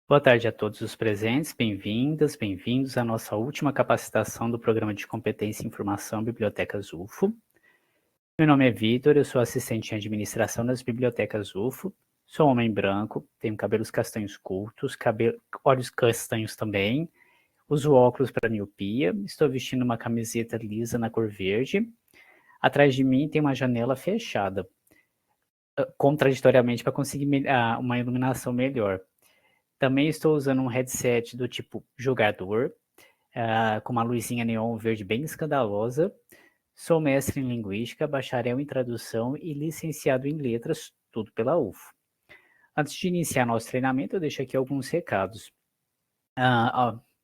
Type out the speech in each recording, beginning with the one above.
Boa tarde a todos os presentes, bem-vindas, bem-vindos à nossa última capacitação do Programa de Competência em Informação Bibliotecas UFO. Meu nome é Vitor, eu sou assistente em administração das bibliotecas UFO, sou homem branco, tenho cabelos castanhos curtos, olhos castanhos também, uso óculos para miopia, estou vestindo uma camiseta lisa na cor verde, atrás de mim tem uma janela fechada, contraditoriamente para conseguir uma iluminação melhor. Também estou usando um headset do tipo jogador, com uma luzinha neon verde bem escandalosa. Sou mestre em linguística, bacharel em tradução e licenciado em letras, tudo pela UFO. Antes de iniciar nosso treinamento, eu deixo aqui alguns recados.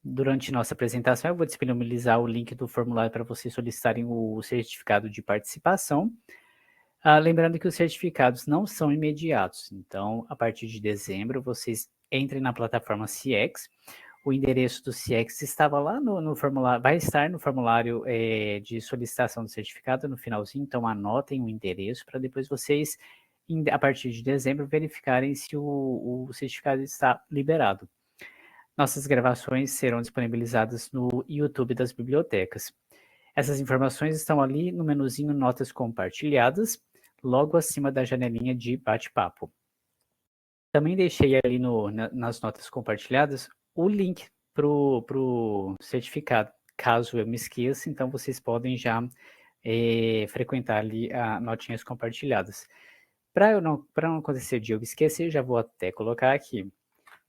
Durante nossa apresentação, eu vou disponibilizar o link do formulário para vocês solicitarem o certificado de participação. Lembrando que os certificados não são imediatos, então, a partir de dezembro, vocês entrem na plataforma CX. O endereço do CX estava lá no formulário, vai estar no formulário de solicitação do certificado no finalzinho, então anotem o endereço para depois vocês, a partir de dezembro, verificarem se o certificado está liberado. Nossas gravações serão disponibilizadas no YouTube das bibliotecas. Essas informações estão ali no menuzinho Notas Compartilhadas, logo acima da janelinha de bate-papo. Também deixei ali nas notas compartilhadas o link para o certificado, caso eu me esqueça, então vocês podem já frequentar ali a notinhas compartilhadas. Para não acontecer de eu esquecer, já vou até colocar aqui.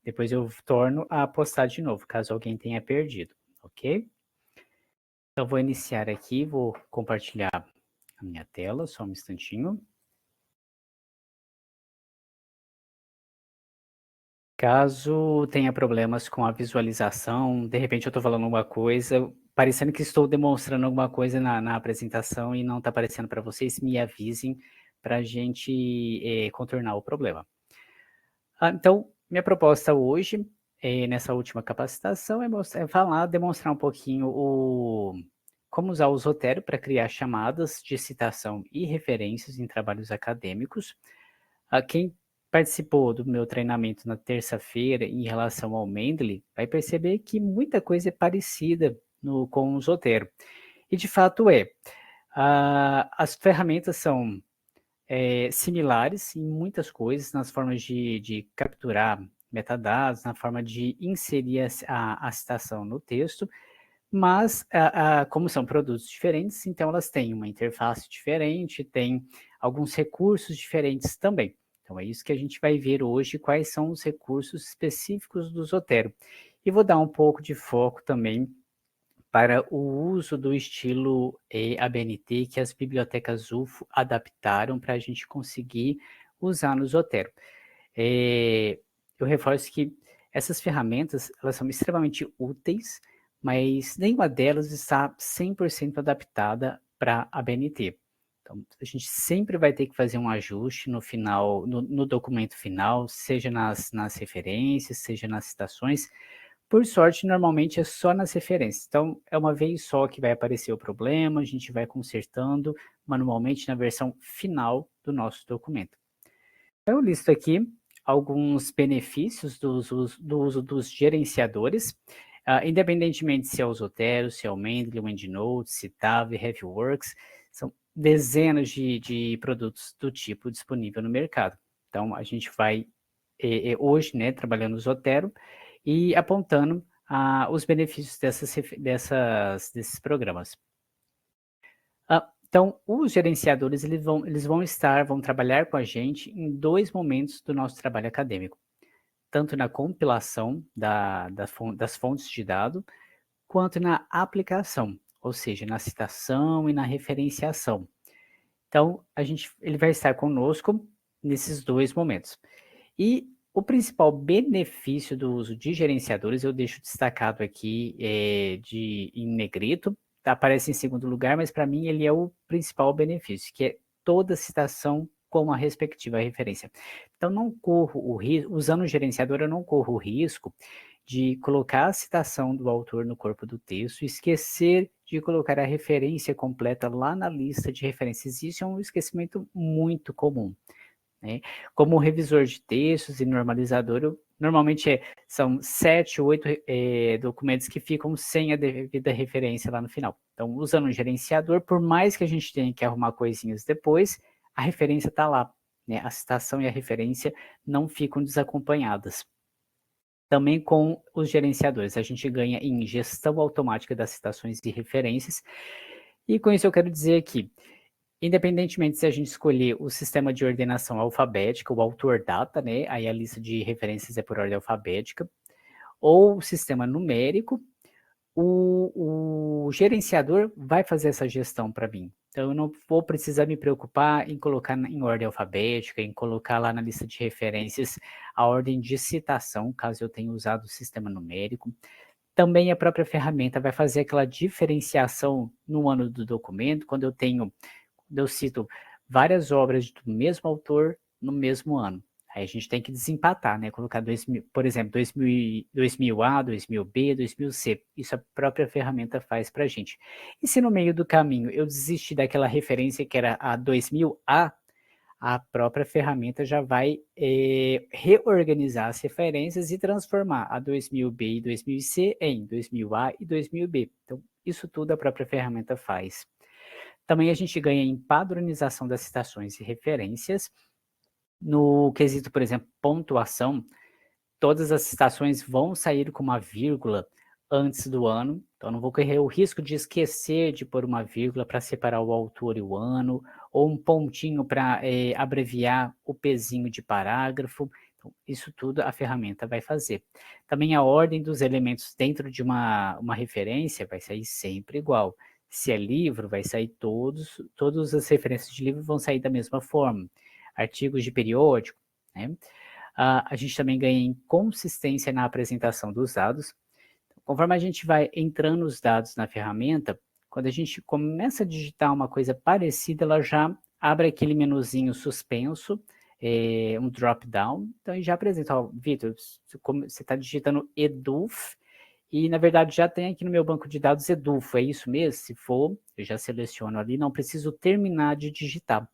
Depois eu torno a postar de novo, caso alguém tenha perdido, ok? Então vou iniciar aqui, vou compartilhar a minha tela, só um instantinho. Caso tenha problemas com a visualização, de repente eu estou falando alguma coisa, parecendo que estou demonstrando alguma coisa na apresentação e não está aparecendo para vocês, me avisem para a gente contornar o problema. Então, minha proposta hoje, nessa última capacitação, é demonstrar um pouquinho como usar o Zotero para criar chamadas de citação e referências em trabalhos acadêmicos. Quem participou do meu treinamento na terça-feira em relação ao Mendeley vai perceber que muita coisa é parecida com o Zotero. E de fato é. As ferramentas são similares em muitas coisas, nas formas de capturar metadados, na forma de inserir a citação no texto, mas como são produtos diferentes, então elas têm uma interface diferente, têm alguns recursos diferentes também. Então é isso que a gente vai ver hoje, quais são os recursos específicos do Zotero. E vou dar um pouco de foco também para o uso do estilo ABNT que as bibliotecas UFO adaptaram para a gente conseguir usar no Zotero. Eu reforço que essas ferramentas elas são extremamente úteis, mas nenhuma delas está 100% adaptada para a ABNT. Então, a gente sempre vai ter que fazer um ajuste no final, no documento final, seja nas referências, seja nas citações. Por sorte, normalmente é só nas referências. Então, é uma vez só que vai aparecer o problema, a gente vai consertando manualmente na versão final do nosso documento. Eu listo aqui alguns benefícios do uso dos gerenciadores, independentemente se é o Zotero, se é o Mendeley, o EndNote, Citave, HeavyWorks, são dezenas de produtos do tipo disponível no mercado. Então, a gente vai hoje, né, trabalhando no Zotero e apontando os benefícios desses programas. Então, os gerenciadores eles vão trabalhar com a gente em dois momentos do nosso trabalho acadêmico, tanto na compilação das fontes de dado, quanto na aplicação, ou seja, na citação e na referenciação. Então, ele vai estar conosco nesses dois momentos. E o principal benefício do uso de gerenciadores, eu deixo destacado aqui em negrito, aparece em segundo lugar, mas para mim ele é o principal benefício, que é toda citação com a respectiva referência. Então, não corro o risco, usando o gerenciador, eu não corro o risco de colocar a citação do autor no corpo do texto e esquecer de colocar a referência completa lá na lista de referências. Isso é um esquecimento muito comum. Né? Como revisor de textos e normalizador, eu Normalmente são 7, 8 documentos que ficam sem a devida referência lá no final. Então, usando um gerenciador, por mais que a gente tenha que arrumar coisinhas depois, a referência está lá, né? A citação e a referência não ficam desacompanhadas. Também com os gerenciadores, a gente ganha em gestão automática das citações e referências. E com isso eu quero dizer que, independentemente se a gente escolher o sistema de ordenação alfabética, o autor data, né? Aí a lista de referências é por ordem alfabética, ou o sistema numérico, o gerenciador vai fazer essa gestão para mim. Então eu não vou precisar me preocupar em colocar em ordem alfabética, em colocar lá na lista de referências a ordem de citação, caso eu tenha usado o sistema numérico. Também a própria ferramenta vai fazer aquela diferenciação no ano do documento, quando eu cito várias obras do mesmo autor no mesmo ano. Aí a gente tem que desempatar, né? Colocar 2000, por exemplo, 2000A, 2000B, 2000C. Isso a própria ferramenta faz para a gente. E se no meio do caminho eu desistir daquela referência que era a 2000A, a própria ferramenta já vai reorganizar as referências e transformar a 2000B e 2000C em 2000A e 2000B. Então, isso tudo a própria ferramenta faz. Também a gente ganha em padronização das citações e referências. No quesito, por exemplo, pontuação, todas as citações vão sair com uma vírgula antes do ano, então não vou correr o risco de esquecer de pôr uma vírgula para separar o autor e o ano, ou um pontinho para abreviar o pezinho de parágrafo. Então, isso tudo a ferramenta vai fazer. Também a ordem dos elementos dentro de uma referência vai sair sempre igual. Se é livro, vai sair todas as referências de livro vão sair da mesma forma. Artigos de periódico, né? A gente também ganha em consistência na apresentação dos dados. Conforme a gente vai entrando os dados na ferramenta, quando a gente começa a digitar uma coisa parecida, ela já abre aquele menuzinho suspenso, um drop-down, então e já apresenta, ó, Vitor, você está digitando eduf, e na verdade já tem aqui no meu banco de dados edufo, é isso mesmo? Se for, eu já seleciono ali, não preciso terminar de digitar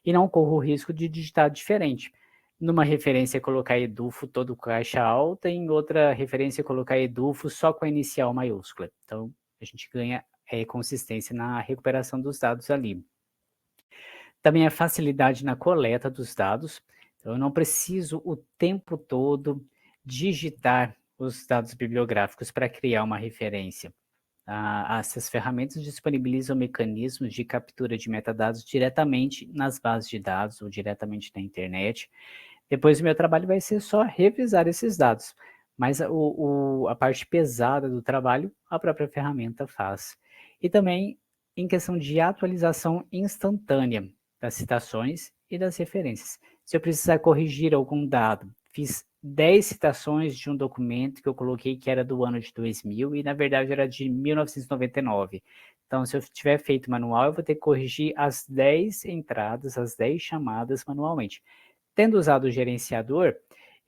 e não corro o risco de digitar diferente. Numa referência, colocar edufo todo com caixa alta, em outra referência, colocar edufo só com a inicial maiúscula. Então, a gente ganha consistência na recuperação dos dados ali. Também a facilidade na coleta dos dados. Então, eu não preciso o tempo todo digitar os dados bibliográficos para criar uma referência. Essas ferramentas disponibilizam mecanismos de captura de metadados diretamente nas bases de dados ou diretamente na internet. Depois o meu trabalho vai ser só revisar esses dados, mas a parte pesada do trabalho a própria ferramenta faz. E também em questão de atualização instantânea das citações e das referências. Se eu precisar corrigir algum dado, fiz 10 citações de um documento que eu coloquei que era do ano de 2000 e na verdade era de 1999. Então, se eu tiver feito manual, eu vou ter que corrigir as 10 entradas, as 10 chamadas manualmente. Tendo usado o gerenciador,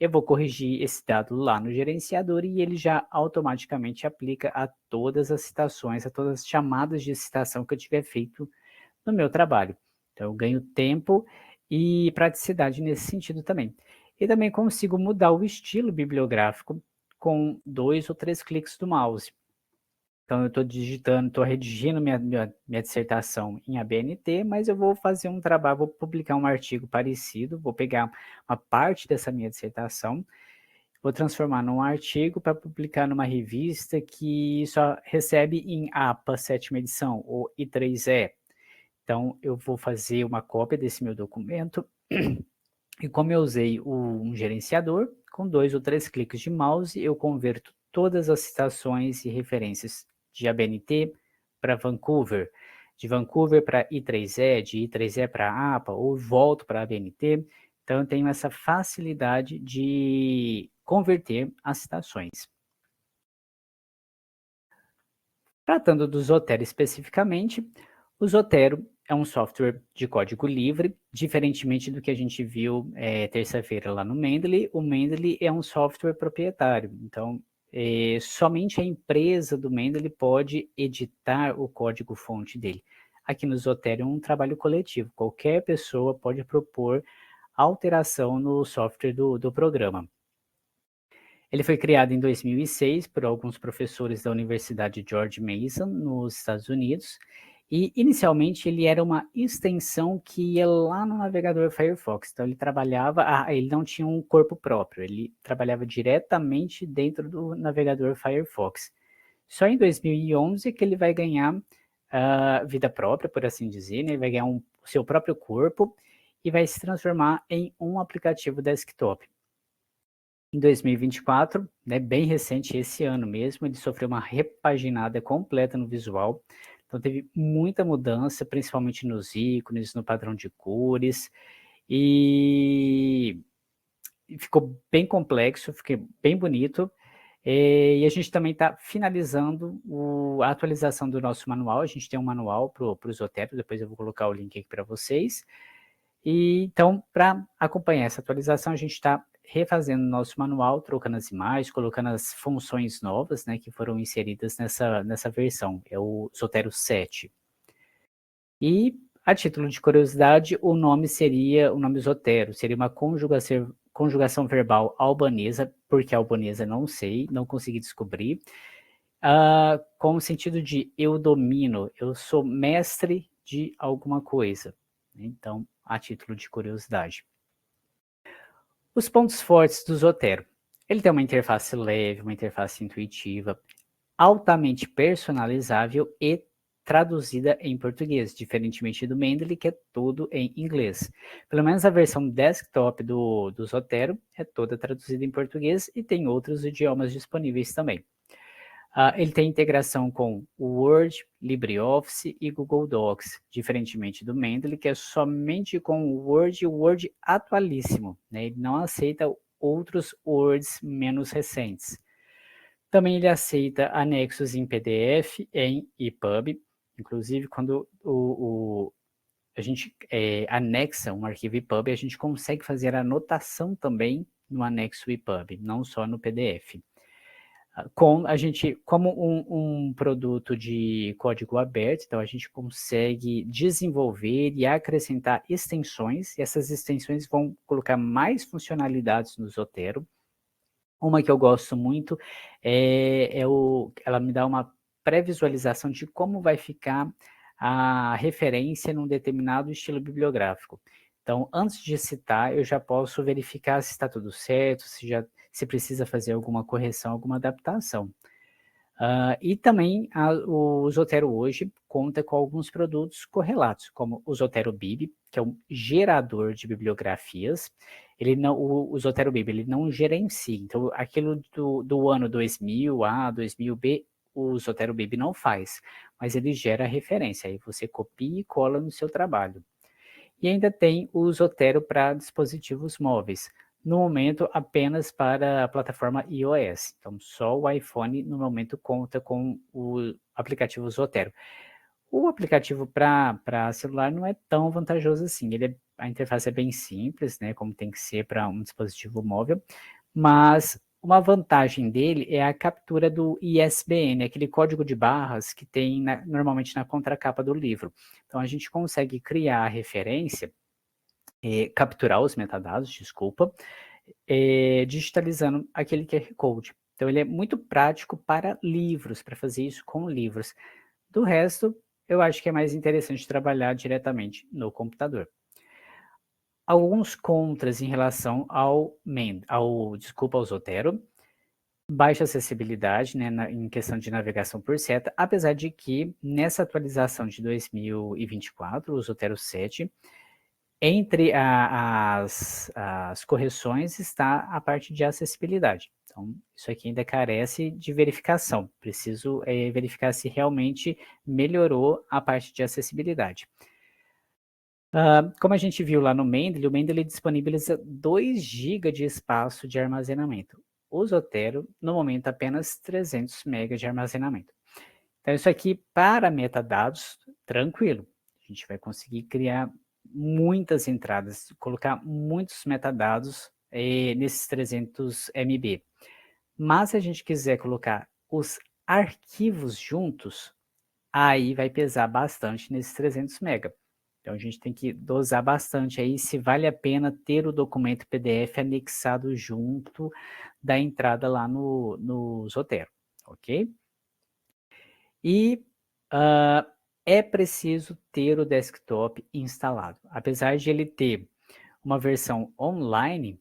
eu vou corrigir esse dado lá no gerenciador e ele já automaticamente aplica a todas as citações, a todas as chamadas de citação que eu tiver feito no meu trabalho. Então, eu ganho tempo e praticidade nesse sentido também. E também consigo mudar o estilo bibliográfico com 2 ou 3 cliques do mouse. Então, eu estou digitando, estou redigindo minha dissertação em ABNT, mas eu vou fazer um trabalho, vou publicar um artigo parecido, vou pegar uma parte dessa minha dissertação, vou transformar num artigo para publicar numa revista que só recebe em APA 7ª edição, ou I3E. Então, eu vou fazer uma cópia desse meu documento, e como eu usei um gerenciador, com 2 ou 3 cliques de mouse, eu converto todas as citações e referências de ABNT para Vancouver, de Vancouver para I3E, de I3E para APA, ou volto para ABNT. Então, eu tenho essa facilidade de converter as citações. Tratando do Zotero especificamente, o Zotero é um software de código livre, diferentemente do que a gente viu terça-feira lá no Mendeley. O Mendeley é um software proprietário, então somente a empresa do Mendeley pode editar o código-fonte dele. Aqui no Zotero é um trabalho coletivo, qualquer pessoa pode propor alteração no software do programa. Ele foi criado em 2006 por alguns professores da Universidade George Mason, nos Estados Unidos, e inicialmente ele era uma extensão que ia lá no navegador Firefox. Então ele trabalhava, ele não tinha um corpo próprio, ele trabalhava diretamente dentro do navegador Firefox. Só em 2011 que ele vai ganhar vida própria, por assim dizer, né? Ele vai ganhar o seu próprio corpo e vai se transformar em um aplicativo desktop. Em 2024, né, bem recente, esse ano mesmo, ele sofreu uma repaginada completa no visual. Então teve muita mudança, principalmente nos ícones, no padrão de cores, e ficou bem complexo, ficou bem bonito. E a gente também está finalizando a atualização do nosso manual. A gente tem um manual para o Zotero, depois eu vou colocar o link aqui para vocês. E então, para acompanhar essa atualização, a gente está refazendo o nosso manual, trocando as imagens, colocando as funções novas, né, que foram inseridas nessa versão, é o Zotero 7. E, a título de curiosidade, o nome Zotero, seria uma conjugação verbal albanesa, porque albanesa não sei, não consegui descobrir, com o sentido de eu domino, eu sou mestre de alguma coisa. Então, a título de curiosidade. Os pontos fortes do Zotero. Ele tem uma interface leve, uma interface intuitiva, altamente personalizável e traduzida em português, diferentemente do Mendeley, que é tudo em inglês. Pelo menos a versão desktop do Zotero é toda traduzida em português e tem outros idiomas disponíveis também. Ele tem integração com o Word, LibreOffice e Google Docs, diferentemente do Mendeley, que é somente com o Word e o Word atualíssimo, né? Ele não aceita outros Words menos recentes. Também ele aceita anexos em PDF e em EPUB, inclusive quando a gente anexa um arquivo EPUB, a gente consegue fazer anotação também no anexo EPUB, não só no PDF. Como um produto de código aberto, então a gente consegue desenvolver e acrescentar extensões, e essas extensões vão colocar mais funcionalidades no Zotero. Uma que eu gosto muito ela me dá uma pré-visualização de como vai ficar a referência num determinado estilo bibliográfico. Então, antes de citar, eu já posso verificar se está tudo certo, se precisa fazer alguma correção, alguma adaptação. E também o Zotero hoje conta com alguns produtos correlatos, como o Zotero Bib, que é um gerador de bibliografias. O Zotero Bib ele não gerencia, então aquilo do ano 2000 a 2000B, o Zotero Bib não faz, mas ele gera referência, aí você copia e cola no seu trabalho. E ainda tem o Zotero para dispositivos móveis, no momento apenas para a plataforma iOS. Então, só o iPhone no momento conta com o aplicativo Zotero. O aplicativo para celular não é tão vantajoso assim. A interface é bem simples, né, como tem que ser para um dispositivo móvel, mas uma vantagem dele é a captura do ISBN, aquele código de barras que tem normalmente na contracapa do livro. Então, a gente consegue criar a referência, capturar os metadados, desculpa, digitalizando aquele QR Code. Então, ele é muito prático para livros, para fazer isso com livros. Do resto, eu acho que é mais interessante trabalhar diretamente no computador. Alguns contras em relação ao Zotero. Baixa acessibilidade, né, em questão de navegação por seta, apesar de que nessa atualização de 2024, o Zotero 7, entre as correções está a parte de acessibilidade. Então, isso aqui ainda carece de verificação. Preciso verificar se realmente melhorou a parte de acessibilidade. Como a gente viu lá no Mendeley, o Mendeley disponibiliza 2 GB de espaço de armazenamento. O Zotero, no momento, apenas 300 MB de armazenamento. Então, isso aqui, para metadados, tranquilo. A gente vai conseguir criar muitas entradas, colocar muitos metadados nesses 300 MB. Mas se a gente quiser colocar os arquivos juntos, aí vai pesar bastante nesses 300 MB. Então, a gente tem que dosar bastante aí se vale a pena ter o documento PDF anexado junto da entrada lá no Zotero, ok? E é preciso ter o desktop instalado. Apesar de ele ter uma versão online,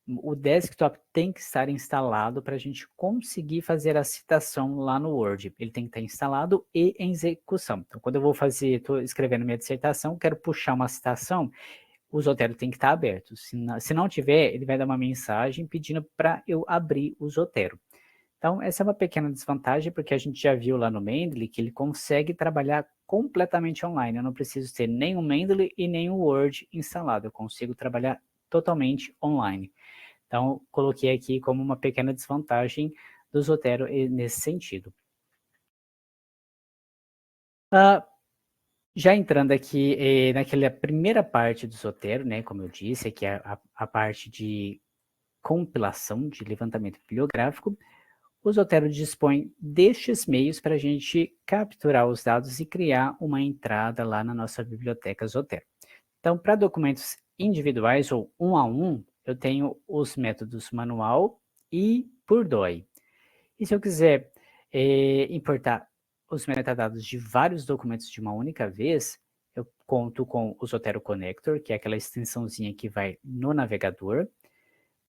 o desktop tem que estar instalado para a gente conseguir fazer a citação lá no Word. Ele tem que estar instalado e em execução. Então, quando eu vou fazer, estou escrevendo minha dissertação, quero puxar uma citação, o Zotero tem que estar aberto. Se não tiver, ele vai dar uma mensagem pedindo para eu abrir o Zotero. Então, essa é uma pequena desvantagem, porque a gente já viu lá no Mendeley que ele consegue trabalhar completamente online. Eu não preciso ter nem o Mendeley e nem o Word instalado. Eu consigo trabalhar totalmente online. Então, coloquei aqui como uma pequena desvantagem do Zotero nesse sentido. Já entrando aqui naquela primeira parte do Zotero, né, como eu disse, que é a parte de compilação, de levantamento bibliográfico, o Zotero dispõe destes meios para a gente capturar os dados e criar uma entrada lá na nossa biblioteca Zotero. Então, para documentos individuais ou um a um, eu tenho os métodos manual e por DOI. E se eu quiser importar os metadados de vários documentos de uma única vez, eu conto com o Zotero Connector, que é aquela extensãozinha que vai no navegador.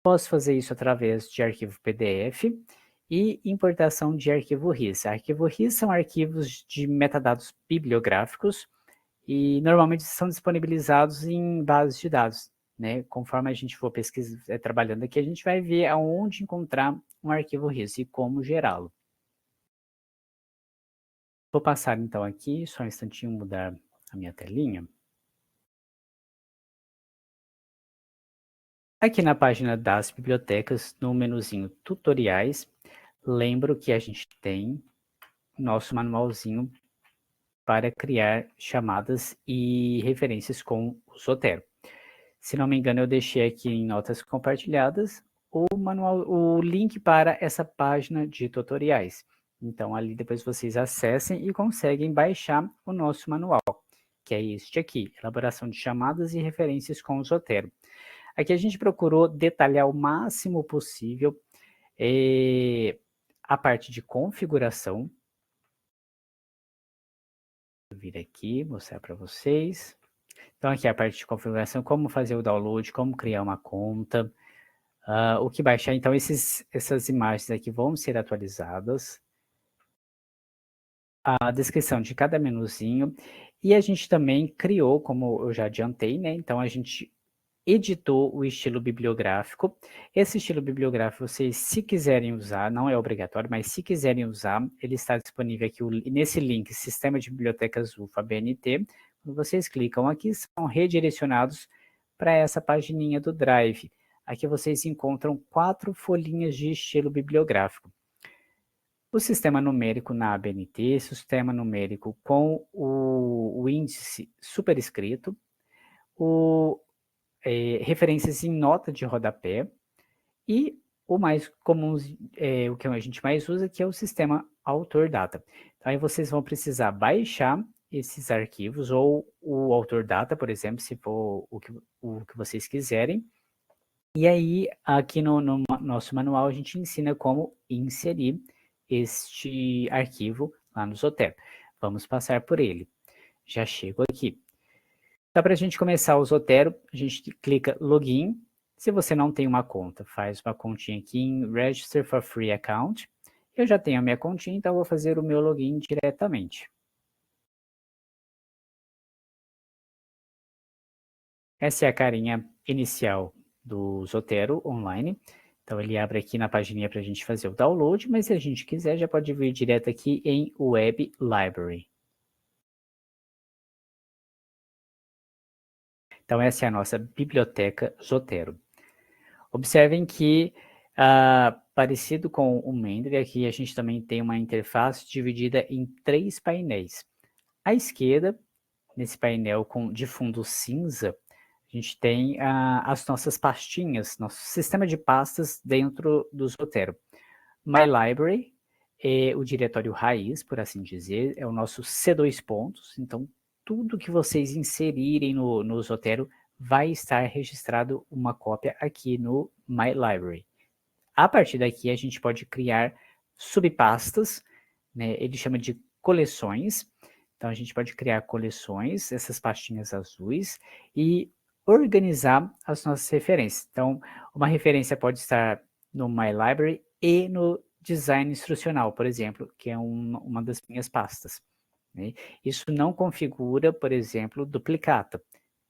Posso fazer isso através de arquivo PDF e importação de arquivo RIS. Arquivo RIS são arquivos de metadados bibliográficos e normalmente são disponibilizados em bases de dados, né? Conforme a gente for trabalhando aqui, a gente vai ver aonde encontrar um arquivo RIS e como gerá-lo. Vou passar então aqui, só um instantinho mudar a minha telinha. Aqui na página das bibliotecas, no menuzinho tutoriais, lembro que a gente tem nosso manualzinho para criar chamadas e referências com o Zotero. Se não me engano, eu deixei aqui em notas compartilhadas o link para essa página de tutoriais. Então, ali depois vocês acessem e conseguem baixar o nosso manual, que é este aqui, elaboração de chamadas e referências com o Zotero. Aqui a gente procurou detalhar o máximo possível a parte de configuração. Vou vir aqui, mostrar para vocês. Então, aqui é a parte de configuração, como fazer o download, como criar uma conta, o que baixar. Então, essas imagens aqui vão ser atualizadas. A descrição de cada menuzinho. E a gente também criou, como eu já adiantei, né? Então, a gente editou o estilo bibliográfico. Esse estilo bibliográfico, vocês, se quiserem usar, não é obrigatório, mas se quiserem usar, ele está disponível aqui nesse link, Sistema de Bibliotecas UFA BNT. Quando vocês clicam aqui, são redirecionados para essa pagininha do Drive. Aqui vocês encontram 4 folhinhas de estilo bibliográfico. O sistema numérico na ABNT, sistema numérico com o índice superescrito, referências em nota de rodapé e o mais comum, o que a gente mais usa, que é o sistema autor data. Então, aí vocês vão precisar baixar esses arquivos ou o autor data, por exemplo, se for o que vocês quiserem. E aí, aqui no nosso manual, a gente ensina como inserir este arquivo lá no Zotero. Vamos passar por ele. Já chego aqui. Então, para a gente começar o Zotero, a gente clica Login. Se você não tem uma conta, faz uma continha aqui em Register for Free Account. Eu já tenho a minha continha, então eu vou fazer o meu login diretamente. Essa é a carinha inicial do Zotero online. Então, ele abre aqui na pagininha para a gente fazer o download, mas se a gente quiser, já pode vir direto aqui em Web Library. Então, essa é a nossa biblioteca Zotero. Observem que, parecido com o Mendeley, aqui a gente também tem uma interface dividida em 3 painéis. À esquerda, nesse painel de fundo cinza, a gente tem as nossas pastinhas, nosso sistema de pastas dentro do Zotero. My Library é o diretório raiz, por assim dizer, é o nosso C2 pontos, então tudo que vocês inserirem no Zotero vai estar registrado uma cópia aqui no My Library. A partir daqui, a gente pode criar subpastas, né? Ele chama de coleções. Então, a gente pode criar coleções, essas pastinhas azuis, e organizar as nossas referências. Então, uma referência pode estar no My Library e no Design Instrucional, por exemplo, que é uma das minhas pastas, né? Isso não configura, por exemplo, duplicata.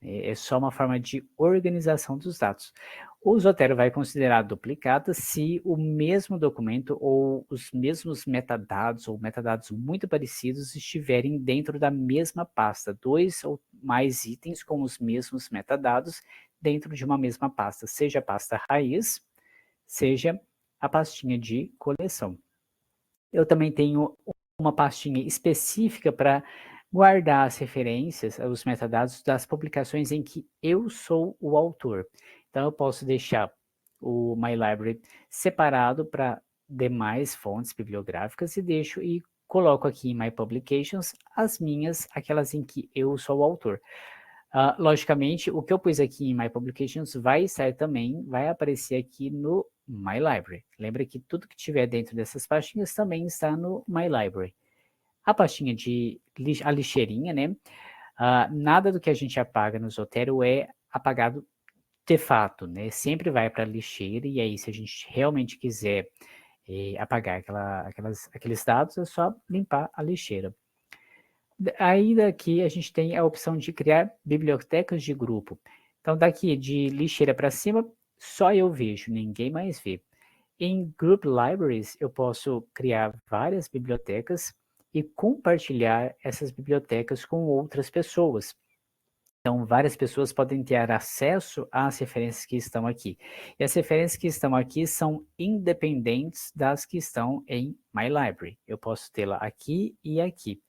É só uma forma de organização dos dados. O Zotero vai considerar duplicata se o mesmo documento ou os mesmos metadados ou metadados muito parecidos estiverem dentro da mesma pasta, 2 ou mais itens com os mesmos metadados dentro de uma mesma pasta, seja a pasta raiz, seja a pastinha de coleção. Eu também tenho uma pastinha específica para guardar as referências, os metadados das publicações em que eu sou o autor. Então, eu posso deixar o My Library separado para demais fontes bibliográficas e coloco aqui em My Publications as minhas, aquelas em que eu sou o autor. Logicamente, o que eu pus aqui em My Publications vai estar também, vai aparecer aqui no My Library. Lembra que tudo que tiver dentro dessas pastinhas também está no My Library. A pastinha a lixeirinha, né? Nada do que a gente apaga no Zotero é apagado de fato, né? Sempre vai para a lixeira e aí se a gente realmente quiser apagar aqueles dados, é só limpar a lixeira. Aí daqui a gente tem a opção de criar bibliotecas de grupo. Então daqui de lixeira para cima, só eu vejo, ninguém mais vê. Em Group Libraries eu posso criar várias bibliotecas e compartilhar essas bibliotecas com outras pessoas. Então, várias pessoas podem ter acesso às referências que estão aqui. E as referências que estão aqui são independentes das que estão em My Library. Eu posso tê-la aqui e aqui.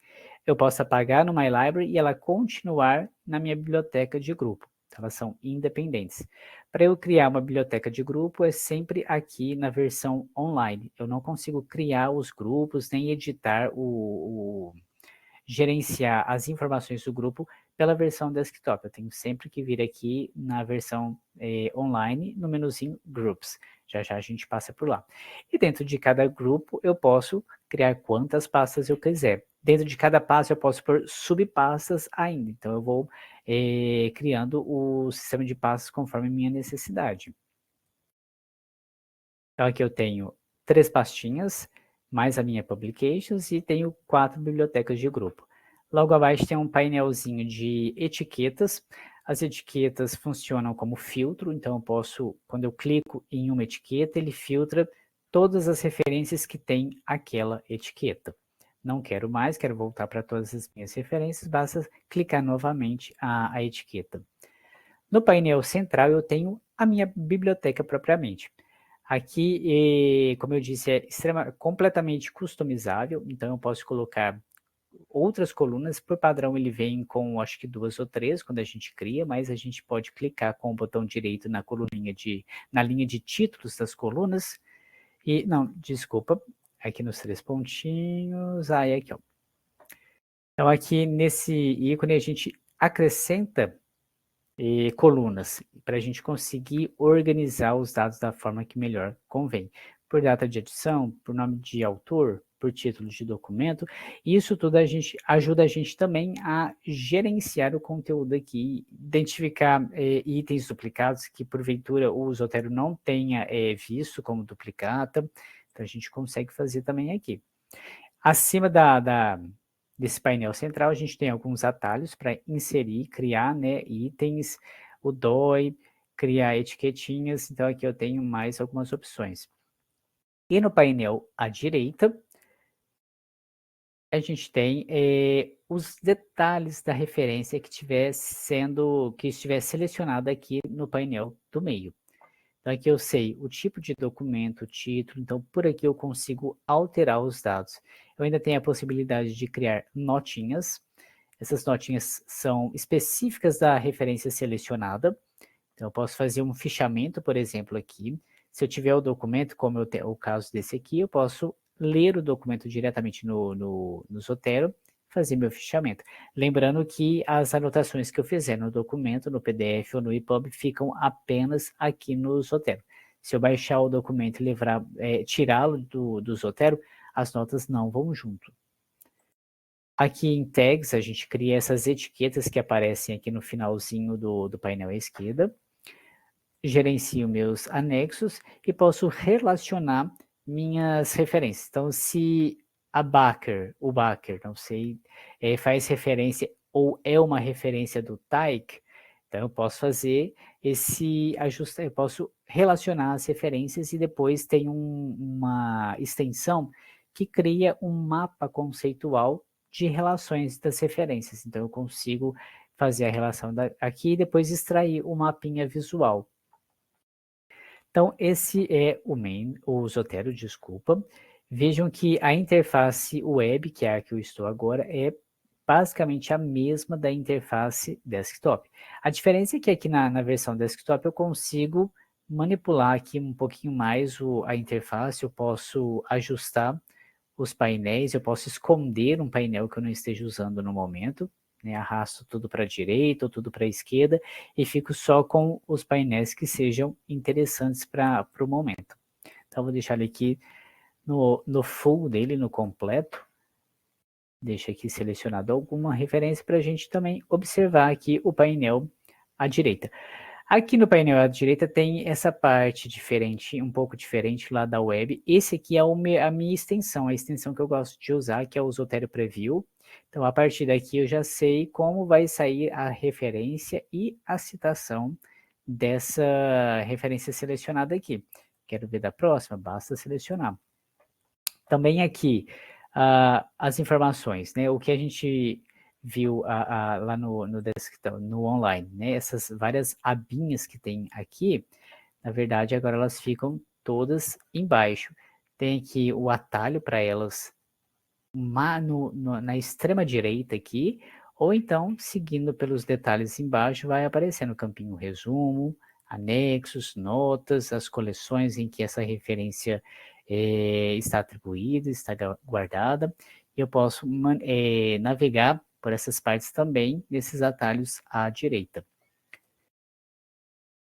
Eu posso apagar no My Library e ela continuar na minha biblioteca de grupo. Elas são independentes. Para eu criar uma biblioteca de grupo é sempre aqui na versão online. Eu não consigo criar os grupos nem editar gerenciar as informações do grupo pela versão desktop. Eu tenho sempre que vir aqui na versão online, no menuzinho Groups. Já já a gente passa por lá. E dentro de cada grupo eu posso criar quantas pastas eu quiser. Dentro de cada pasta eu posso pôr subpastas ainda. Então eu vou criando o sistema de pastas conforme minha necessidade. Então aqui eu tenho 3 pastinhas, mais a minha Publications e tenho 4 bibliotecas de grupo. Logo abaixo tem um painelzinho de etiquetas. As etiquetas funcionam como filtro, então eu posso, quando eu clico em uma etiqueta, ele filtra todas as referências que tem aquela etiqueta. Não quero mais, quero voltar para todas as minhas referências, basta clicar novamente a etiqueta. No painel central eu tenho a minha biblioteca propriamente. Aqui, como eu disse, é completamente customizável, então eu posso colocar outras colunas. Por padrão ele vem com acho que 2 ou 3 quando a gente cria, mas a gente pode clicar com o botão direito na linha de títulos das colunas. E, não, desculpa, aqui nos 3 pontinhos, é aqui, ó. Então aqui nesse ícone a gente acrescenta colunas, para a gente conseguir organizar os dados da forma que melhor convém. Por data de edição, por nome de autor, por título de documento, isso tudo ajuda a gente também a gerenciar o conteúdo aqui, identificar itens duplicados que porventura o Zotero não tenha visto como duplicata, então a gente consegue fazer também aqui. Acima desse painel central, a gente tem alguns atalhos para inserir, criar, né, itens, o DOI, criar etiquetinhas, então aqui eu tenho mais algumas opções. E no painel à direita, a gente tem os detalhes da referência que estiver selecionada aqui no painel do meio. Então aqui eu sei o tipo de documento, o título, então por aqui eu consigo alterar os dados. Eu ainda tenho a possibilidade de criar notinhas. Essas notinhas são específicas da referência selecionada. Então eu posso fazer um fichamento, por exemplo, aqui. Se eu tiver o documento, como o caso desse aqui, eu posso ler o documento diretamente no Zotero, fazer meu fichamento. Lembrando que as anotações que eu fizer no documento, no PDF ou no EPUB, ficam apenas aqui no Zotero. Se eu baixar o documento e tirá-lo do Zotero, as notas não vão junto. Aqui em Tags, a gente cria essas etiquetas que aparecem aqui no finalzinho do painel à esquerda. Gerencio meus anexos e posso relacionar minhas referências. Então, se o Baker, não sei, faz referência ou é uma referência do Taik, então eu posso fazer esse ajuste, eu posso relacionar as referências e depois tem uma extensão que cria um mapa conceitual de relações das referências. Então eu consigo fazer a relação aqui e depois extrair o mapinha visual. Então, esse é o Zotero, desculpa. Vejam que a interface web, que é a que eu estou agora, é basicamente a mesma da interface desktop. A diferença é que aqui na versão desktop eu consigo manipular aqui um pouquinho mais a interface, eu posso ajustar os painéis, eu posso esconder um painel que eu não esteja usando no momento, né? Arrasto tudo para a direita ou tudo para a esquerda e fico só com os painéis que sejam interessantes para o momento. Então, vou deixar ele aqui no full dele, no completo. Deixa aqui selecionado alguma referência para a gente também observar aqui o painel à direita. Aqui no painel à direita tem essa parte diferente, um pouco diferente lá da web. Esse aqui é a minha extensão, a extensão que eu gosto de usar, que é o Zotero Preview. Então, a partir daqui eu já sei como vai sair a referência e a citação dessa referência selecionada aqui. Quero ver da próxima? Basta selecionar. Também aqui, as informações, né? O que a gente viu lá no desktop, no online, né? Essas várias abinhas que tem aqui, na verdade, agora elas ficam todas embaixo. Tem aqui o atalho para elas na extrema direita aqui, ou então, seguindo pelos detalhes embaixo, vai aparecendo o campinho resumo, anexos, notas, as coleções em que essa referência está atribuída, está guardada, e eu posso navegar por essas partes também, nesses atalhos à direita.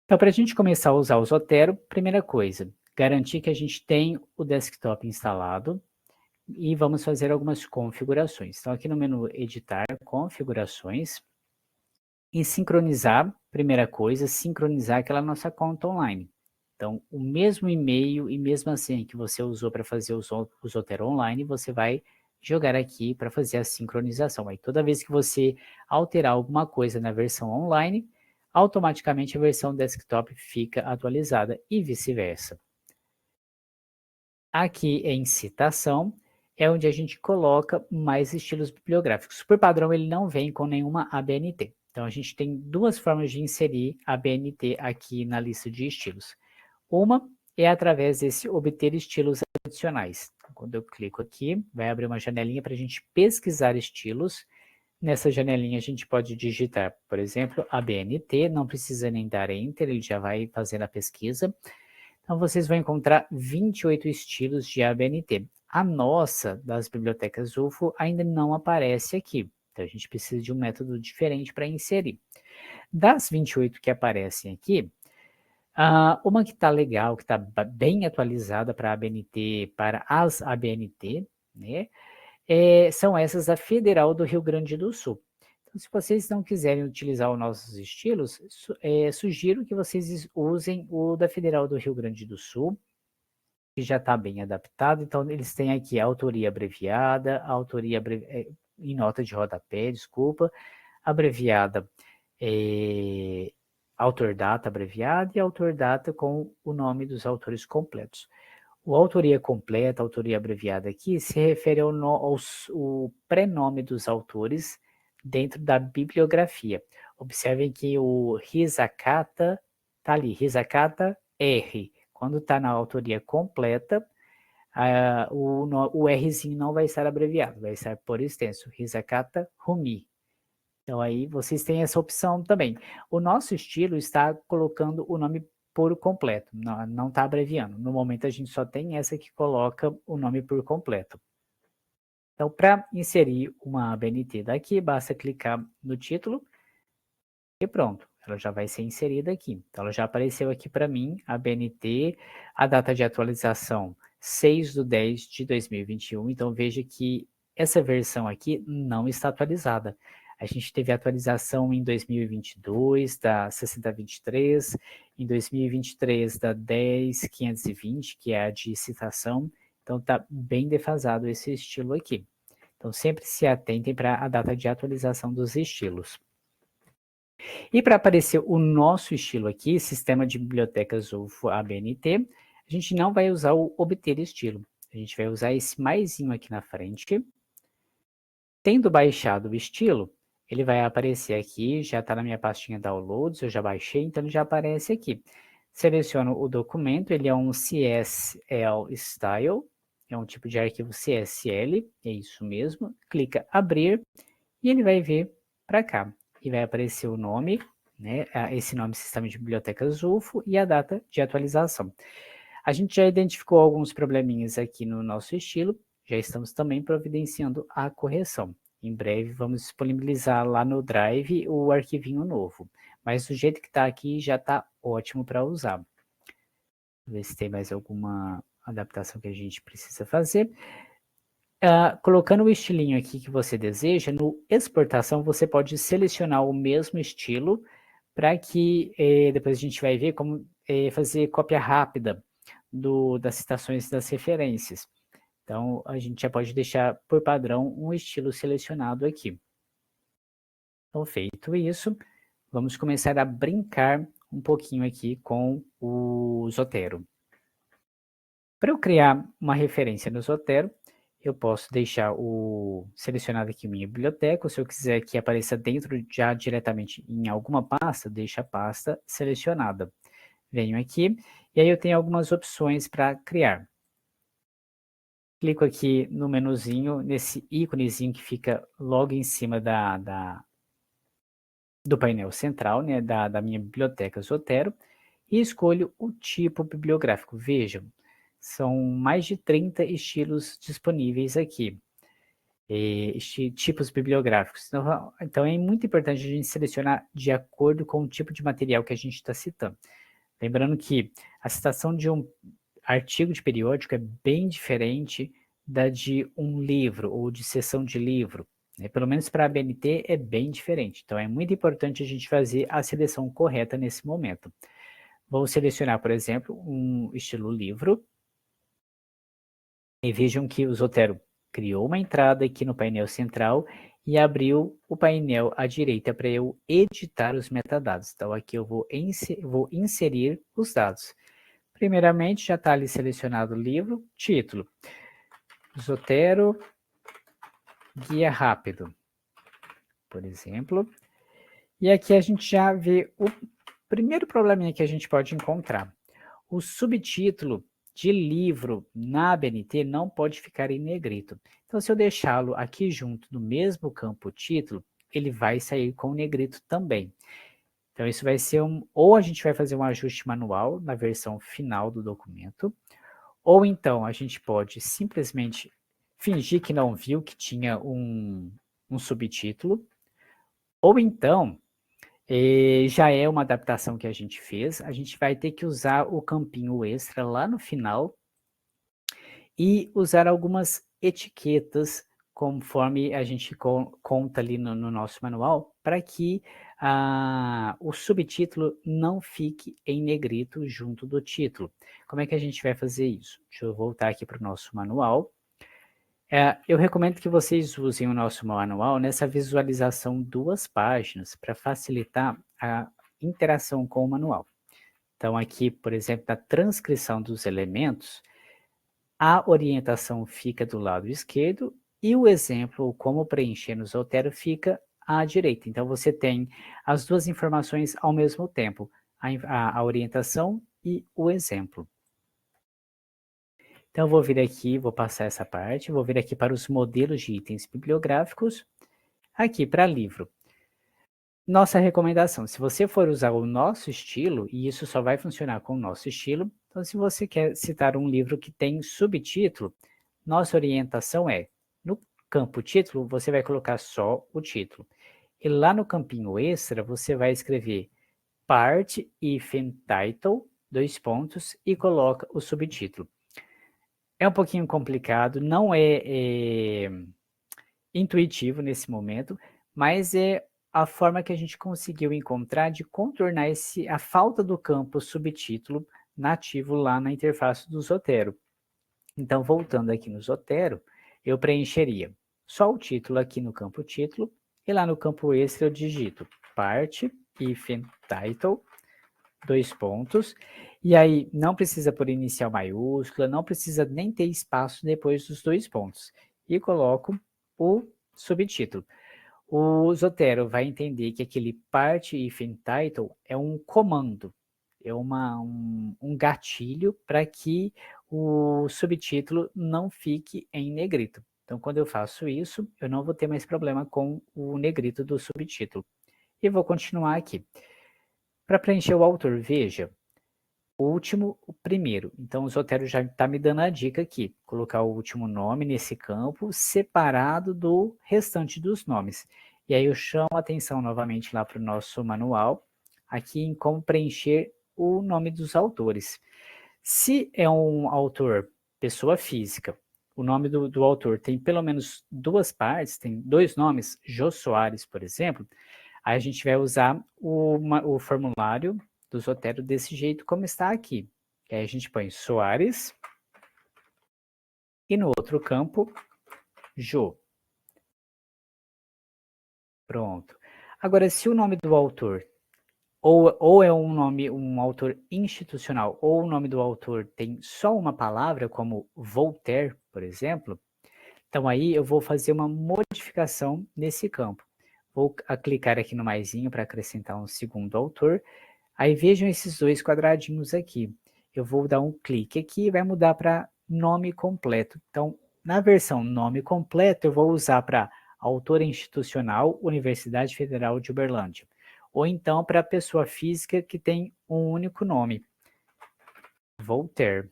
Então, para a gente começar a usar o Zotero, primeira coisa, garantir que a gente tem o desktop instalado, e vamos fazer algumas configurações. Então, aqui no menu Editar, Configurações, e sincronizar, primeira coisa, sincronizar aquela nossa conta online. Então, o mesmo e-mail e mesma senha que você usou para fazer o Zotero Online, você vai jogar aqui para fazer a sincronização. Aí, toda vez que você alterar alguma coisa na versão online, automaticamente a versão desktop fica atualizada e vice-versa. Aqui em citação é onde a gente coloca mais estilos bibliográficos. Por padrão, ele não vem com nenhuma ABNT. Então, a gente tem duas formas de inserir a ABNT aqui na lista de estilos. Uma é através desse obter estilos adicionais. Então, quando eu clico aqui, vai abrir uma janelinha para a gente pesquisar estilos. Nessa janelinha a gente pode digitar, por exemplo, ABNT, não precisa nem dar Enter, ele já vai fazendo a pesquisa. Então, vocês vão encontrar 28 estilos de ABNT. A nossa, das bibliotecas UFO, ainda não aparece aqui. Então, a gente precisa de um método diferente para inserir. Das 28 que aparecem aqui, uma que está legal, que está bem atualizada para ABNT, para as ABNT, né? São essas da Federal do Rio Grande do Sul. Então, se vocês não quiserem utilizar os nossos estilos, sugiro que vocês usem o da Federal do Rio Grande do Sul, que já está bem adaptado. Então, eles têm aqui a autoria abreviada, em nota de rodapé, desculpa, abreviada, autor data abreviada e autor data com o nome dos autores completos. O autoria completa, autoria abreviada aqui, se refere ao prenome dos autores dentro da bibliografia. Observem que o Hisakata está ali, Hisakata R. Quando está na autoria completa, o Rzinho não vai estar abreviado, vai estar por extenso, Hisakata Rumi. Então aí vocês têm essa opção também. O nosso estilo está colocando o nome por completo, não está abreviando. No momento a gente só tem essa que coloca o nome por completo. Então, para inserir uma ABNT daqui, basta clicar no título e pronto, ela já vai ser inserida aqui. Então, ela já apareceu aqui para mim, a ABNT, a data de atualização 6/10/2021. Então, veja que essa versão aqui não está atualizada. A gente teve atualização em 2022 da 6023, em 2023 da 10520, que é a de citação. Então, está bem defasado esse estilo aqui. Então, sempre se atentem para a data de atualização dos estilos. E para aparecer o nosso estilo aqui, Sistema de Bibliotecas UFO ABNT, a gente não vai usar o Obter Estilo. A gente vai usar esse maisinho aqui na frente. Tendo baixado o estilo, ele vai aparecer aqui, já está na minha pastinha Downloads, eu já baixei, então ele já aparece aqui. Seleciono o documento, ele é um CSL Style, é um tipo de arquivo CSL, é isso mesmo. Clica Abrir e ele vai vir para cá. E vai aparecer o nome, né? Esse nome Sistema de Bibliotecas UFO e a data de atualização. A gente já identificou alguns probleminhas aqui no nosso estilo, já estamos também providenciando a correção. Em breve vamos disponibilizar lá no Drive o arquivinho novo, mas do jeito que está aqui já está ótimo para usar. Vamos ver se tem mais alguma adaptação que a gente precisa fazer. Colocando o estilinho aqui que você deseja, no exportação você pode selecionar o mesmo estilo para que depois a gente vai ver como fazer cópia rápida das citações das referências. Então, a gente já pode deixar por padrão um estilo selecionado aqui. Então, feito isso, vamos começar a brincar um pouquinho aqui com o Zotero. Para eu criar uma referência no Zotero, eu posso deixar selecionado aqui minha biblioteca, ou se eu quiser que apareça dentro já diretamente em alguma pasta, deixa a pasta selecionada. Venho aqui e aí eu tenho algumas opções para criar. Clico aqui no menuzinho, nesse íconezinho que fica logo em cima do painel central, né, da minha biblioteca Zotero, e escolho o tipo bibliográfico. Vejam, são mais de 30 estilos disponíveis aqui, tipos bibliográficos. Então é muito importante a gente selecionar de acordo com o tipo de material que a gente está citando. Lembrando que a citação de um artigo de periódico é bem diferente da de um livro ou de seção de livro, né? Pelo menos para a ABNT é bem diferente. Então é muito importante a gente fazer a seleção correta nesse momento. Vou selecionar, por exemplo, um estilo livro. E vejam que o Zotero criou uma entrada aqui no painel central e abriu o painel à direita para eu editar os metadados. Então aqui eu vou inserir os dados. Primeiramente, já está ali selecionado o livro, título, Zotero, Guia Rápido, por exemplo. E aqui a gente já vê o primeiro probleminha que a gente pode encontrar. O subtítulo de livro na ABNT não pode ficar em negrito. Então, se eu deixá-lo aqui junto no mesmo campo título, ele vai sair com negrito também. Então, isso vai ser ou a gente vai fazer um ajuste manual na versão final do documento, ou então a gente pode simplesmente fingir que não viu que tinha um subtítulo, ou então já é uma adaptação que a gente fez, a gente vai ter que usar o campinho extra lá no final e usar algumas etiquetas conforme a gente conta ali no nosso manual, para que o subtítulo não fique em negrito junto do título. Como é que a gente vai fazer isso? Deixa eu voltar aqui para o nosso manual. Eu recomendo que vocês usem o nosso manual nessa visualização 2 páginas, para facilitar a interação com o manual. Então aqui, por exemplo, na transcrição dos elementos, a orientação fica do lado esquerdo e o exemplo, como preencher no Zotero, fica à direita. Então você tem as duas informações ao mesmo tempo, a orientação e o exemplo. Então eu vou vir aqui, vou passar essa parte, vou vir aqui para os modelos de itens bibliográficos, aqui para livro. Nossa recomendação, se você for usar o nosso estilo, e isso só vai funcionar com o nosso estilo, então se você quer citar um livro que tem subtítulo, nossa orientação é, no campo título, você vai colocar só o título. E lá no campinho extra, você vai escrever part hífen title, dois pontos, e coloca o subtítulo. É um pouquinho complicado, não é intuitivo nesse momento, mas é a forma que a gente conseguiu encontrar de contornar a falta do campo subtítulo nativo lá na interface do Zotero. Então, voltando aqui no Zotero, eu preencheria só o título aqui no campo título, e lá no campo extra eu digito part hífen title, dois pontos, e aí não precisa por inicial maiúscula, não precisa nem ter espaço depois dos dois pontos, e coloco o subtítulo. O Zotero vai entender que aquele part hífen title é um comando, é um gatilho para que o subtítulo não fique em negrito. Então, quando eu faço isso, eu não vou ter mais problema com o negrito do subtítulo. E vou continuar aqui. Para preencher o autor, veja, o último, o primeiro. Então, o Zotero já está me dando a dica aqui, colocar o último nome nesse campo, separado do restante dos nomes. E aí eu chamo a atenção novamente lá para o nosso manual, aqui em como preencher o nome dos autores. Se é um autor, pessoa física, o nome do autor tem pelo menos duas partes, tem dois nomes, Jô Soares, por exemplo, aí a gente vai usar o formulário do Zotero desse jeito como está aqui. E aí a gente põe Soares e no outro campo, Jô. Pronto. Agora, se o nome do autor ou é um nome, um autor institucional, ou o nome do autor tem só uma palavra, como Voltaire, por exemplo, então aí eu vou fazer uma modificação nesse campo. Vou clicar aqui no maisinho para acrescentar um segundo autor. Aí vejam esses dois quadradinhos aqui. Eu vou dar um clique aqui e vai mudar para nome completo. Então, na versão nome completo, eu vou usar para autor institucional, Universidade Federal de Uberlândia. Ou então para pessoa física que tem um único nome, Voltaire.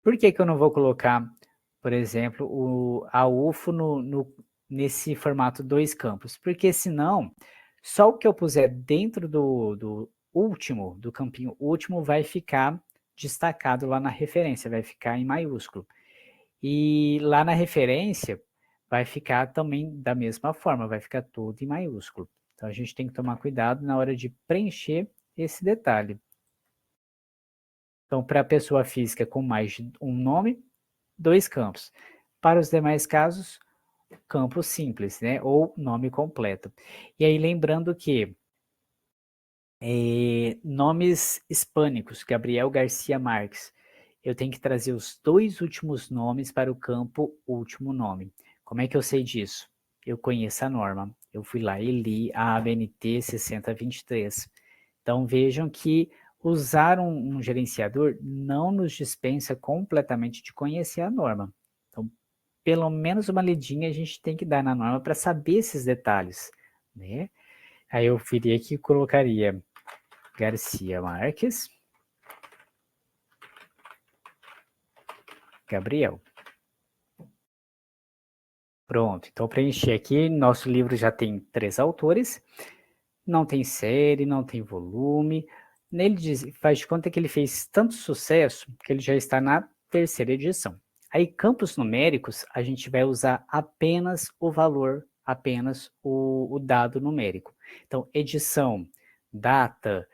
Por que eu não vou colocar, por exemplo, a UFO nesse formato dois campos? Porque senão, só o que eu puser dentro do último, do campinho último, vai ficar destacado lá na referência, vai ficar em maiúsculo. E lá na referência, vai ficar também da mesma forma, vai ficar tudo em maiúsculo. Então a gente tem que tomar cuidado na hora de preencher esse detalhe. Então, para a pessoa física com mais de um nome, dois campos. Para os demais casos, campo simples, né? Ou nome completo. E aí, lembrando que nomes hispânicos, Gabriel Garcia Marques, eu tenho que trazer os dois últimos nomes para o campo último nome. Como é que eu sei disso? Eu conheço a norma. Eu fui lá e li a ABNT 6023. Então vejam que usar um gerenciador não nos dispensa completamente de conhecer a norma. Então, pelo menos uma lidinha a gente tem que dar na norma para saber esses detalhes, né? Aí eu viria aqui e colocaria Garcia Marques, Gabriel. Pronto, então preenchi aqui, nosso livro já tem 3 autores, não tem série, não tem volume, nele diz, faz de conta que ele fez tanto sucesso que ele já está na 3ª edição. Aí, campos numéricos, a gente vai usar apenas o valor, apenas o dado numérico. Então, edição, data,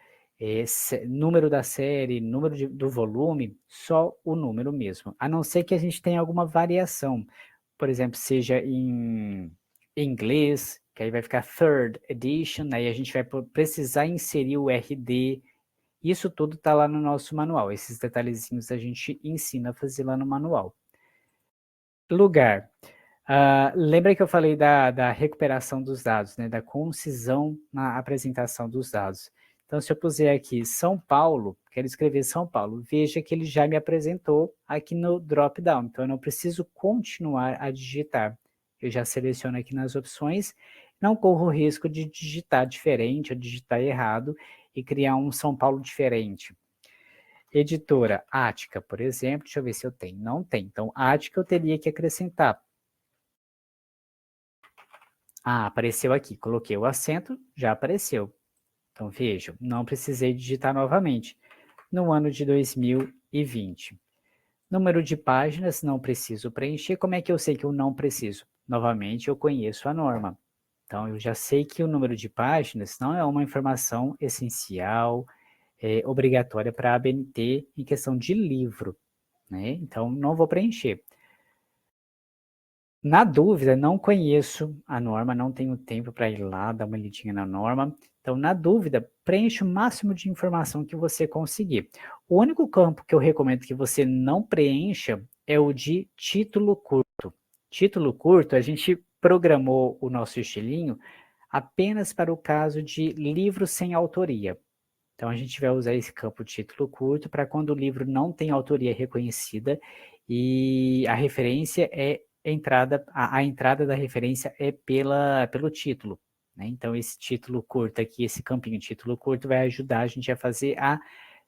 número da série, número do volume, só o número mesmo. A não ser que a gente tenha alguma variação, por exemplo, seja em inglês, que aí vai ficar third edition, aí a gente vai precisar inserir o RD. Isso tudo está lá no nosso manual. Esses detalhezinhos a gente ensina a fazer lá no manual. Lugar. Lembra que eu falei da recuperação dos dados, né? Da concisão na apresentação dos dados. Então, se eu puser aqui São Paulo, quero escrever São Paulo, veja que ele já me apresentou aqui no drop-down. Então, eu não preciso continuar a digitar. Eu já seleciono aqui nas opções, não corro o risco de digitar diferente ou digitar errado e criar um São Paulo diferente. Editora Ática, por exemplo, deixa eu ver se eu tenho. Não tem. Então, Ática eu teria que acrescentar. Ah, apareceu aqui. Coloquei o acento, já apareceu. Então, vejam, não precisei digitar novamente. No ano de 2020. Número de páginas, não preciso preencher. Como é que eu sei que eu não preciso? Novamente, eu conheço a norma. Então, eu já sei que o número de páginas não é uma informação essencial, obrigatória para a ABNT em questão de livro, né? Então, não vou preencher. Na dúvida, não conheço a norma, não tenho tempo para ir lá dar uma lidinha na norma. Então, na dúvida, preencha o máximo de informação que você conseguir. O único campo que eu recomendo que você não preencha é o de título curto. Título curto, a gente programou o nosso estilinho apenas para o caso de livro sem autoria. Então, a gente vai usar esse campo título curto para quando o livro não tem autoria reconhecida e a referência é a entrada da referência é pelo título. Né? Então, esse título curto aqui, esse campinho título curto, vai ajudar a gente a fazer a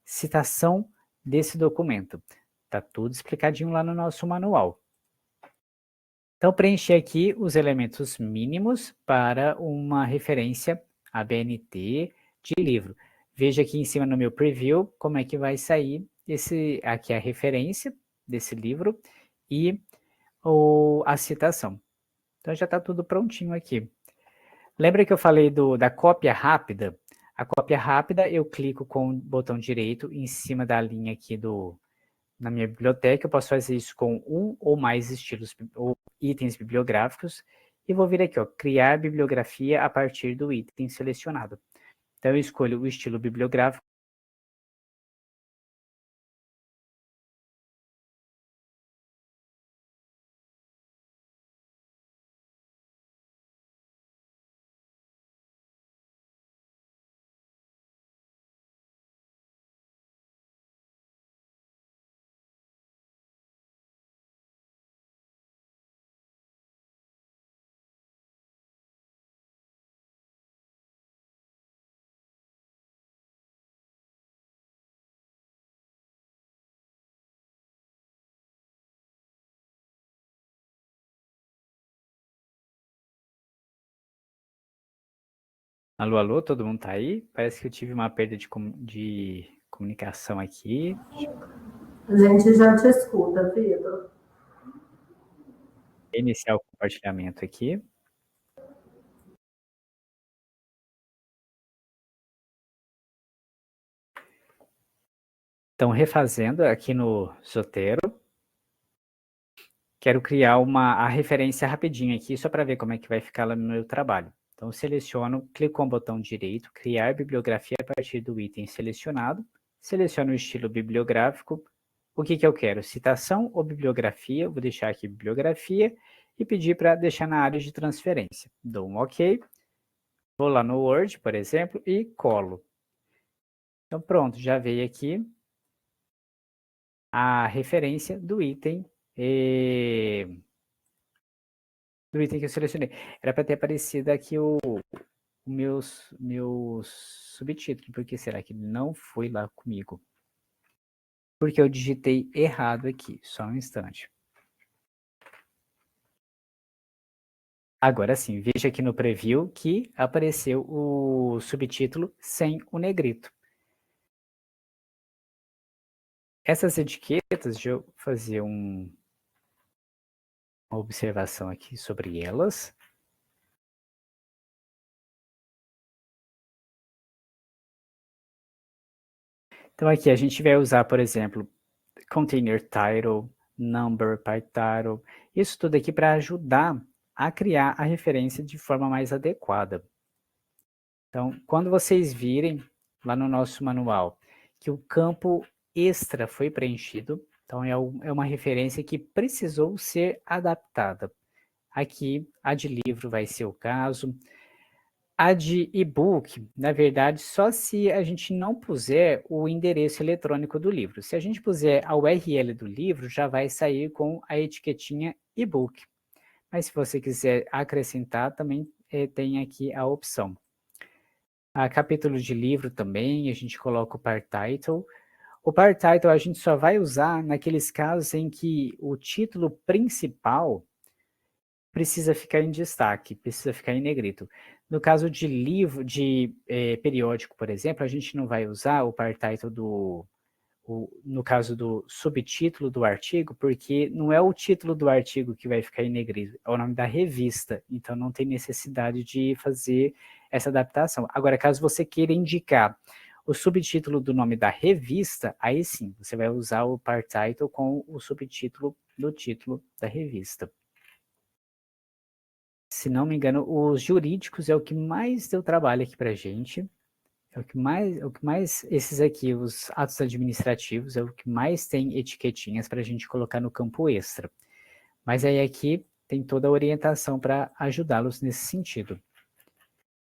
citação desse documento. Está tudo explicadinho lá no nosso manual. Então, preencher aqui os elementos mínimos para uma referência ABNT de livro. Veja aqui em cima no meu preview como é que vai sair aqui a referência desse livro e a citação. Então, já está tudo prontinho aqui. Lembra que eu falei da cópia rápida? A cópia rápida, eu clico com o botão direito em cima da linha aqui na minha biblioteca, eu posso fazer isso com um ou mais estilos ou itens bibliográficos e vou vir aqui, ó, criar bibliografia a partir do item selecionado. Então, eu escolho o estilo bibliográfico. Alô, alô, todo mundo tá aí? Parece que eu tive uma perda de comunicação aqui. A gente já te escuta, Pedro. Iniciar o compartilhamento aqui. Então, refazendo aqui no Zotero, quero criar a referência rapidinho aqui, só para ver como é que vai ficar lá no meu trabalho. Então, seleciono, clico com o botão direito, criar bibliografia a partir do item selecionado, seleciono o estilo bibliográfico, o que eu quero, citação ou bibliografia, vou deixar aqui bibliografia, e pedir para deixar na área de transferência. Dou um OK, vou lá no Word, por exemplo, e colo. Então, pronto, já veio aqui a referência do item que eu selecionei. Era para ter aparecido aqui o meu subtítulo. Por que será que ele não foi lá comigo? Porque eu digitei errado aqui. Só um instante. Agora sim, veja aqui no preview que apareceu o subtítulo sem o negrito. Essas etiquetas, deixa eu fazer uma observação aqui sobre elas. Então aqui a gente vai usar, por exemplo, container title, number, part title, isso tudo aqui para ajudar a criar a referência de forma mais adequada. Então, quando vocês virem lá no nosso manual que o campo extra foi preenchido, então é uma referência que precisou ser adaptada. Aqui, a de livro vai ser o caso. A de e-book, na verdade, só se a gente não puser o endereço eletrônico do livro. Se a gente puser a URL do livro, já vai sair com a etiquetinha e-book. Mas se você quiser acrescentar, também tem aqui a opção. A capítulo de livro também, a gente coloca o par title. O part title a gente só vai usar naqueles casos em que o título principal precisa ficar em destaque, precisa ficar em negrito. No caso de livro, de periódico, por exemplo, a gente não vai usar o part title no caso do subtítulo do artigo, porque não é o título do artigo que vai ficar em negrito, é o nome da revista, então não tem necessidade de fazer essa adaptação. Agora, caso você queira indicar o subtítulo do nome da revista, aí sim, você vai usar o part title com o subtítulo do título da revista. Se não me engano, os jurídicos é o que mais deu trabalho aqui para gente. É o que mais, esses aqui, os atos administrativos, é o que mais tem etiquetinhas para a gente colocar no campo extra. Mas aí aqui tem toda a orientação para ajudá-los nesse sentido.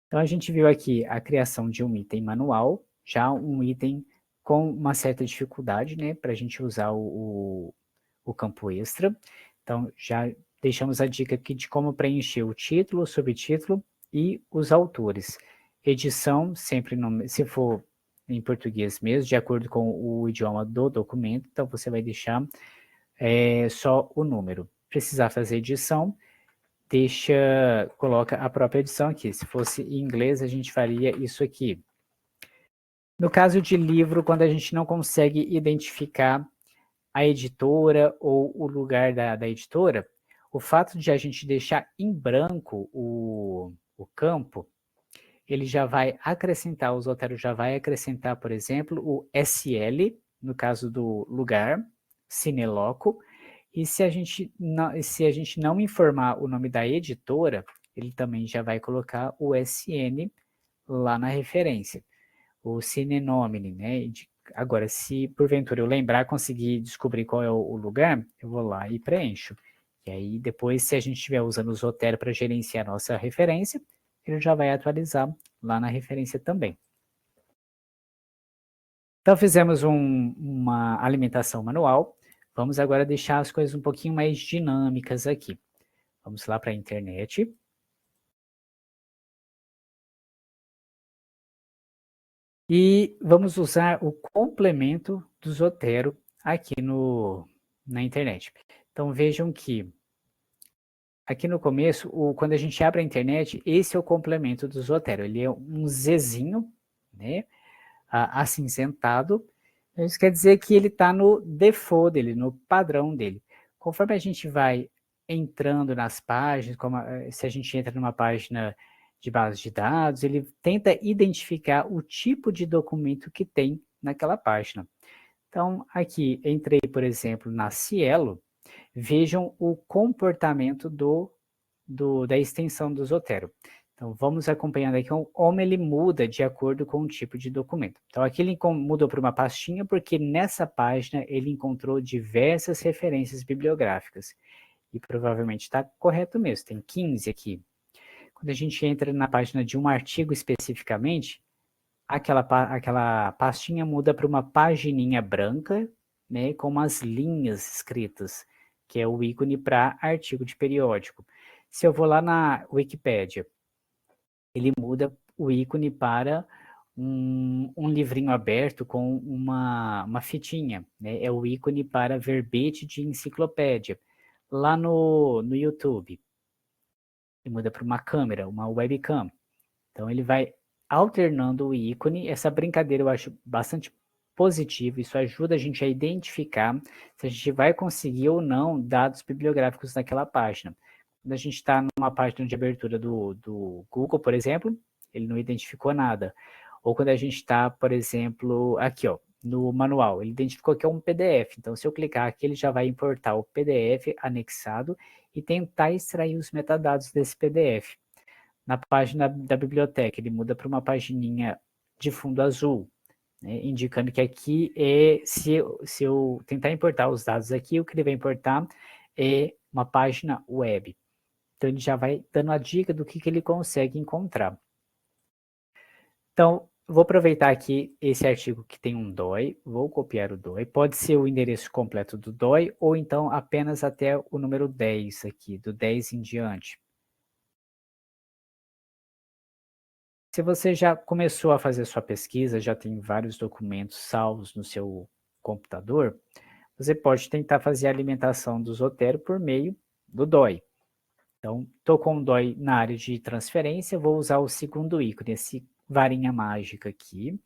Então a gente viu aqui a criação de um item manual, já um item com uma certa dificuldade, né, para a gente usar o campo extra. Então já deixamos a dica aqui de como preencher o título, o subtítulo e os autores. Edição, sempre se for em português mesmo, de acordo com o idioma do documento, então você vai deixar só o número. Precisar fazer edição, coloca a própria edição aqui. Se fosse em inglês, a gente faria isso aqui. No caso de livro, quando a gente não consegue identificar a editora ou o lugar da editora, o fato de a gente deixar em branco o campo, ele já vai acrescentar, o Zotero já vai acrescentar, por exemplo, o SL, no caso do lugar, Cineloco, e se a gente não informar o nome da editora, ele também já vai colocar o SN lá na referência, o Cine Nomine, né? Agora, se porventura eu lembrar, conseguir descobrir qual é o lugar, eu vou lá e preencho. E aí, depois, se a gente estiver usando o Zotero para gerenciar a nossa referência, ele já vai atualizar lá na referência também. Então, fizemos uma alimentação manual. Vamos agora deixar as coisas um pouquinho mais dinâmicas aqui. Vamos lá para a internet. E vamos usar o complemento do Zotero aqui na internet. Então, vejam que aqui no começo, quando a gente abre a internet, esse é o complemento do Zotero. Ele é um Zzinho, né, acinzentado. Isso quer dizer que ele está no default dele, no padrão dele. Conforme a gente vai entrando nas páginas, se a gente entra numa página de base de dados, ele tenta identificar o tipo de documento que tem naquela página. Então, aqui, entrei, por exemplo, na Cielo, vejam o comportamento da extensão do Zotero. Então, vamos acompanhando aqui como ele muda de acordo com o tipo de documento. Então, aqui ele mudou para uma pastinha porque nessa página ele encontrou diversas referências bibliográficas. E provavelmente está correto mesmo, tem 15 aqui. Quando a gente entra na página de um artigo especificamente, aquela pastinha muda para uma pagininha branca, né, com umas linhas escritas, que é o ícone para artigo de periódico. Se eu vou lá na Wikipédia, ele muda o ícone para um livrinho aberto com uma fitinha, né? É o ícone para verbete de enciclopédia. Lá no YouTube, ele muda para uma câmera, uma webcam. Então ele vai alternando o ícone. Essa brincadeira eu acho bastante positivo, isso ajuda a gente a identificar se a gente vai conseguir ou não dados bibliográficos naquela página. Quando a gente está numa página de abertura do Google, por exemplo, ele não identificou nada. Ou quando a gente está, por exemplo, aqui, ó, no manual, ele identificou que é um PDF. Então, se eu clicar aqui, ele já vai importar o PDF anexado e tentar extrair os metadados desse PDF. Na página da biblioteca, ele muda para uma pagininha de fundo azul, né, indicando que aqui se eu tentar importar os dados aqui, o que ele vai importar é uma página web. Então, ele já vai dando a dica do que ele consegue encontrar. Então, vou aproveitar aqui esse artigo que tem um DOI, vou copiar o DOI, pode ser o endereço completo do DOI, ou então apenas até o número 10 aqui, do 10 em diante. Se você já começou a fazer sua pesquisa, já tem vários documentos salvos no seu computador, você pode tentar fazer a alimentação do Zotero por meio do DOI. Então, estou com o DOI na área de transferência, vou usar o segundo ícone, esse varinha mágica aqui.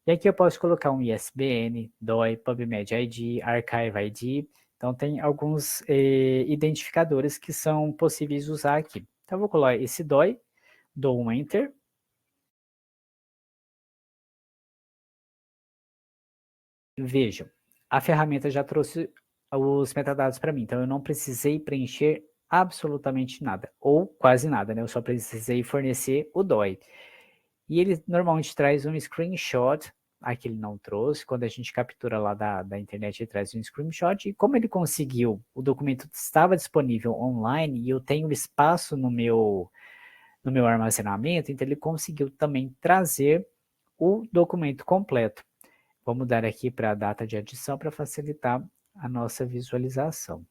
E aqui eu posso colocar um ISBN, DOI, PubMed ID, Archive ID. Então, tem alguns identificadores que são possíveis de usar aqui. Então, eu vou colocar esse DOI, dou um Enter. Vejam, a ferramenta já trouxe os metadados para mim, então eu não precisei preencher absolutamente nada, ou quase nada, né? Eu só precisei fornecer o DOI. E ele normalmente traz um screenshot, aqui ele não trouxe, quando a gente captura lá da internet ele traz um screenshot, e como ele conseguiu, o documento estava disponível online e eu tenho espaço no meu armazenamento, então ele conseguiu também trazer o documento completo. Vou mudar aqui para a data de adição para facilitar a nossa visualização.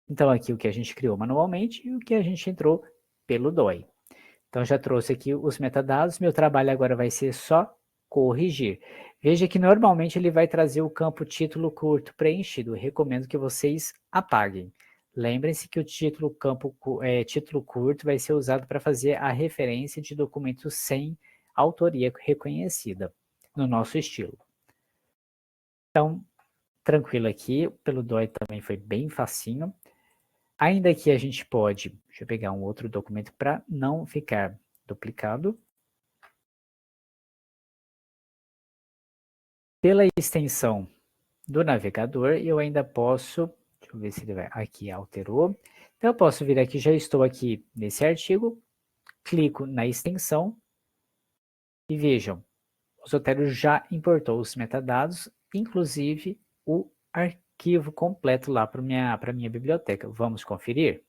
Então, aqui o que a gente criou manualmente e o que a gente entrou pelo DOI. Então, já trouxe aqui os metadados. Meu trabalho agora vai ser só corrigir. Veja que normalmente ele vai trazer o campo título curto preenchido. Eu recomendo que vocês apaguem. Lembrem-se que o título título curto vai ser usado para fazer a referência de documentos sem autoria reconhecida, no nosso estilo. Então, tranquilo aqui, pelo DOI também foi bem facinho. Ainda que a gente pode, deixa eu pegar um outro documento para não ficar duplicado. Pela extensão do navegador, eu ainda posso, deixa eu ver se ele vai, aqui alterou. Então eu posso vir aqui, já estou aqui nesse artigo, clico na extensão e vejam, o Zotero já importou os metadados, inclusive o arquivo completo lá para minha biblioteca. Vamos conferir?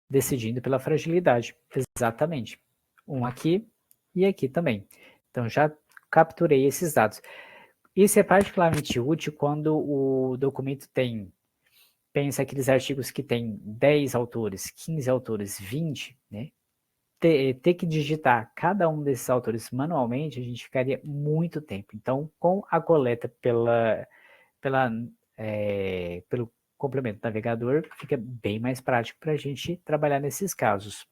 Decidindo pela fragilidade, exatamente. Um aqui e aqui também. Então já capturei esses dados. Isso é particularmente útil quando o documento pensa aqueles artigos que tem 10 autores, 15 autores, 20, né? Ter que digitar cada um desses autores manualmente, a gente ficaria muito tempo. Então, com a coleta pelo complemento navegador, fica bem mais prático para a gente trabalhar nesses casos.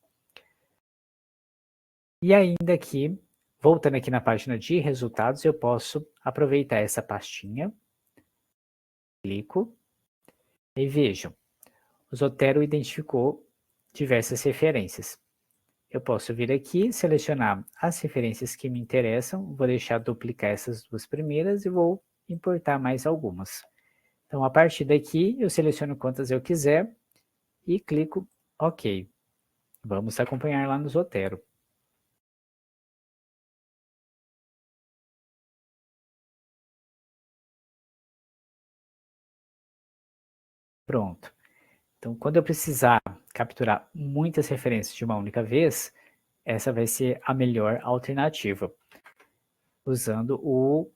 E ainda aqui, voltando aqui na página de resultados, eu posso aproveitar essa pastinha, clico, e vejam, o Zotero identificou diversas referências. Eu posso vir aqui, selecionar as referências que me interessam, vou deixar duplicar essas duas primeiras e vou importar mais algumas. Então, a partir daqui, eu seleciono quantas eu quiser e clico OK. Vamos acompanhar lá no Zotero. Pronto. Então, quando eu precisar capturar muitas referências de uma única vez, essa vai ser a melhor alternativa. Usando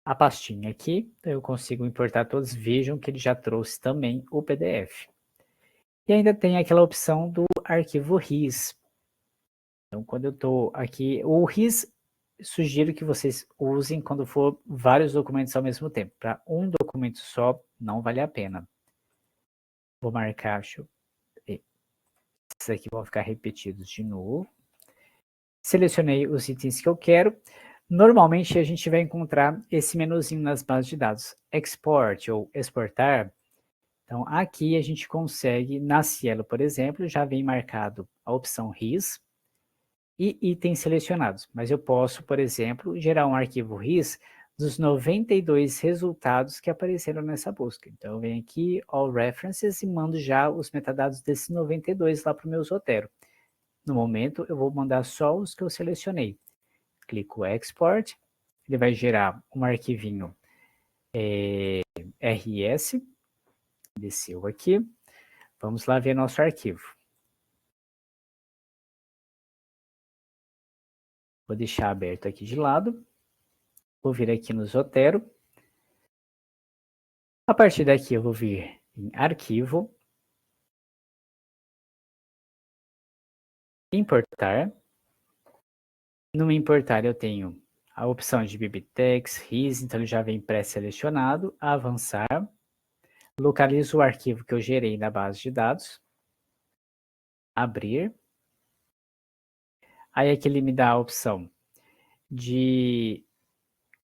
a pastinha aqui, eu consigo importar todos. Vejam que ele já trouxe também o PDF. E ainda tem aquela opção do arquivo RIS. Então, quando eu estou aqui, o RIS, sugiro que vocês usem quando for vários documentos ao mesmo tempo. Para um documento só, não vale a pena. Vou marcar, deixa eu ver. Esses aqui vão ficar repetidos de novo. Selecionei os itens que eu quero. Normalmente a gente vai encontrar esse menuzinho nas bases de dados, Export ou Exportar. Então aqui a gente consegue, na Cielo, por exemplo, já vem marcado a opção RIS e itens selecionados. Mas eu posso, por exemplo, gerar um arquivo RIS dos 92 resultados que apareceram nessa busca. Então eu venho aqui, All References, e mando já os metadados desses 92 lá para o meu Zotero. No momento eu vou mandar só os que eu selecionei. Clico Export, ele vai gerar um arquivinho RS, desceu aqui, vamos lá ver nosso arquivo. Vou deixar aberto aqui de lado, vou vir aqui no Zotero, a partir daqui eu vou vir em Arquivo, Importar, No me importar eu tenho a opção de Bibliotex, RIS, então ele já vem pré-selecionado, avançar, localizo o arquivo que eu gerei na base de dados, abrir, aí aqui ele me dá a opção de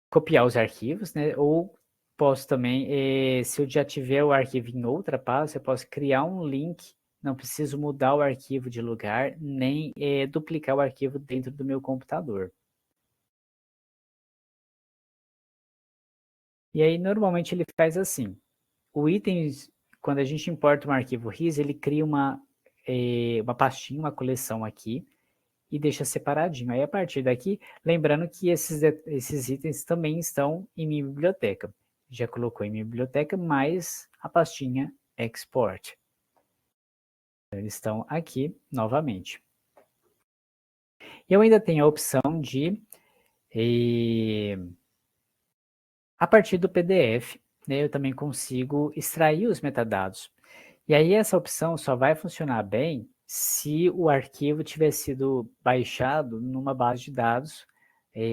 copiar os arquivos, né, ou posso também, se eu já tiver o arquivo em outra pasta, eu posso criar um link, não preciso mudar o arquivo de lugar, nem duplicar o arquivo dentro do meu computador. E aí, normalmente, ele faz assim. O item, quando a gente importa um arquivo RIS, ele cria uma pastinha, uma coleção aqui, e deixa separadinho. Aí, a partir daqui, lembrando que esses itens também estão em minha biblioteca. Já colocou em minha biblioteca, mais a pastinha Export. Eles estão aqui novamente. Eu ainda tenho a opção de, a partir do PDF, né, eu também consigo extrair os metadados. E aí essa opção só vai funcionar bem se o arquivo tiver sido baixado numa base de dados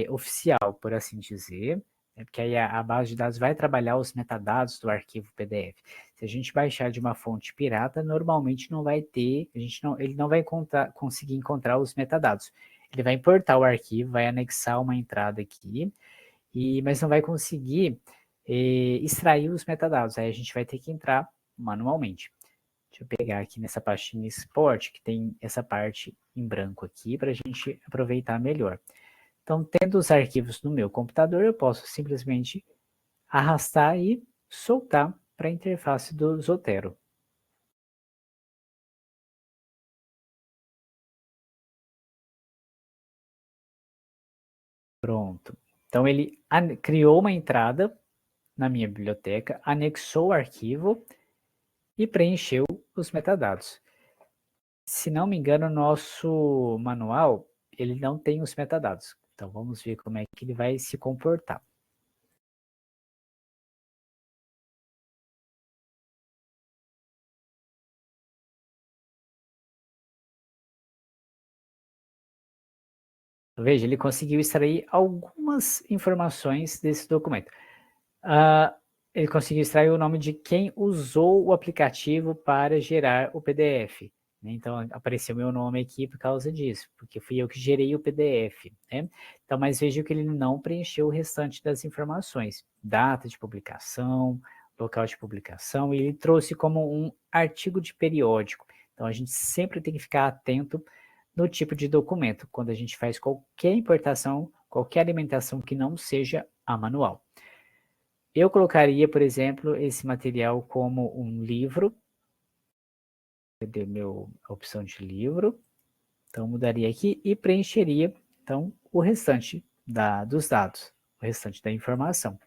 oficial, por assim dizer, né, porque aí a base de dados vai trabalhar os metadados do arquivo PDF. Se a gente baixar de uma fonte pirata, normalmente não vai ter, ele não vai conseguir encontrar os metadados. Ele vai importar o arquivo, vai anexar uma entrada aqui, mas não vai conseguir extrair os metadados. Aí a gente vai ter que entrar manualmente. Deixa eu pegar aqui nessa pastinha Export, que tem essa parte em branco aqui, para a gente aproveitar melhor. Então, tendo os arquivos no meu computador, eu posso simplesmente arrastar e soltar para a interface do Zotero. Pronto. Então, ele criou uma entrada na minha biblioteca, anexou o arquivo e preencheu os metadados. Se não me engano, o nosso manual, ele não tem os metadados. Então, vamos ver como é que ele vai se comportar. Veja, ele conseguiu extrair algumas informações desse documento. Ele conseguiu extrair o nome de quem usou o aplicativo para gerar o PDF. Né? Então, apareceu meu nome aqui por causa disso, porque fui eu que gerei o PDF. Né? Então, mas veja que ele não preencheu o restante das informações. Data de publicação, local de publicação, e ele trouxe como um artigo de periódico. Então, a gente sempre tem que ficar atento no tipo de documento, quando a gente faz qualquer importação, qualquer alimentação que não seja a manual. Eu colocaria, por exemplo, esse material como um livro. Cadê a opção de livro? Então, mudaria aqui e preencheria, então, o restante dos dados, o restante da informação.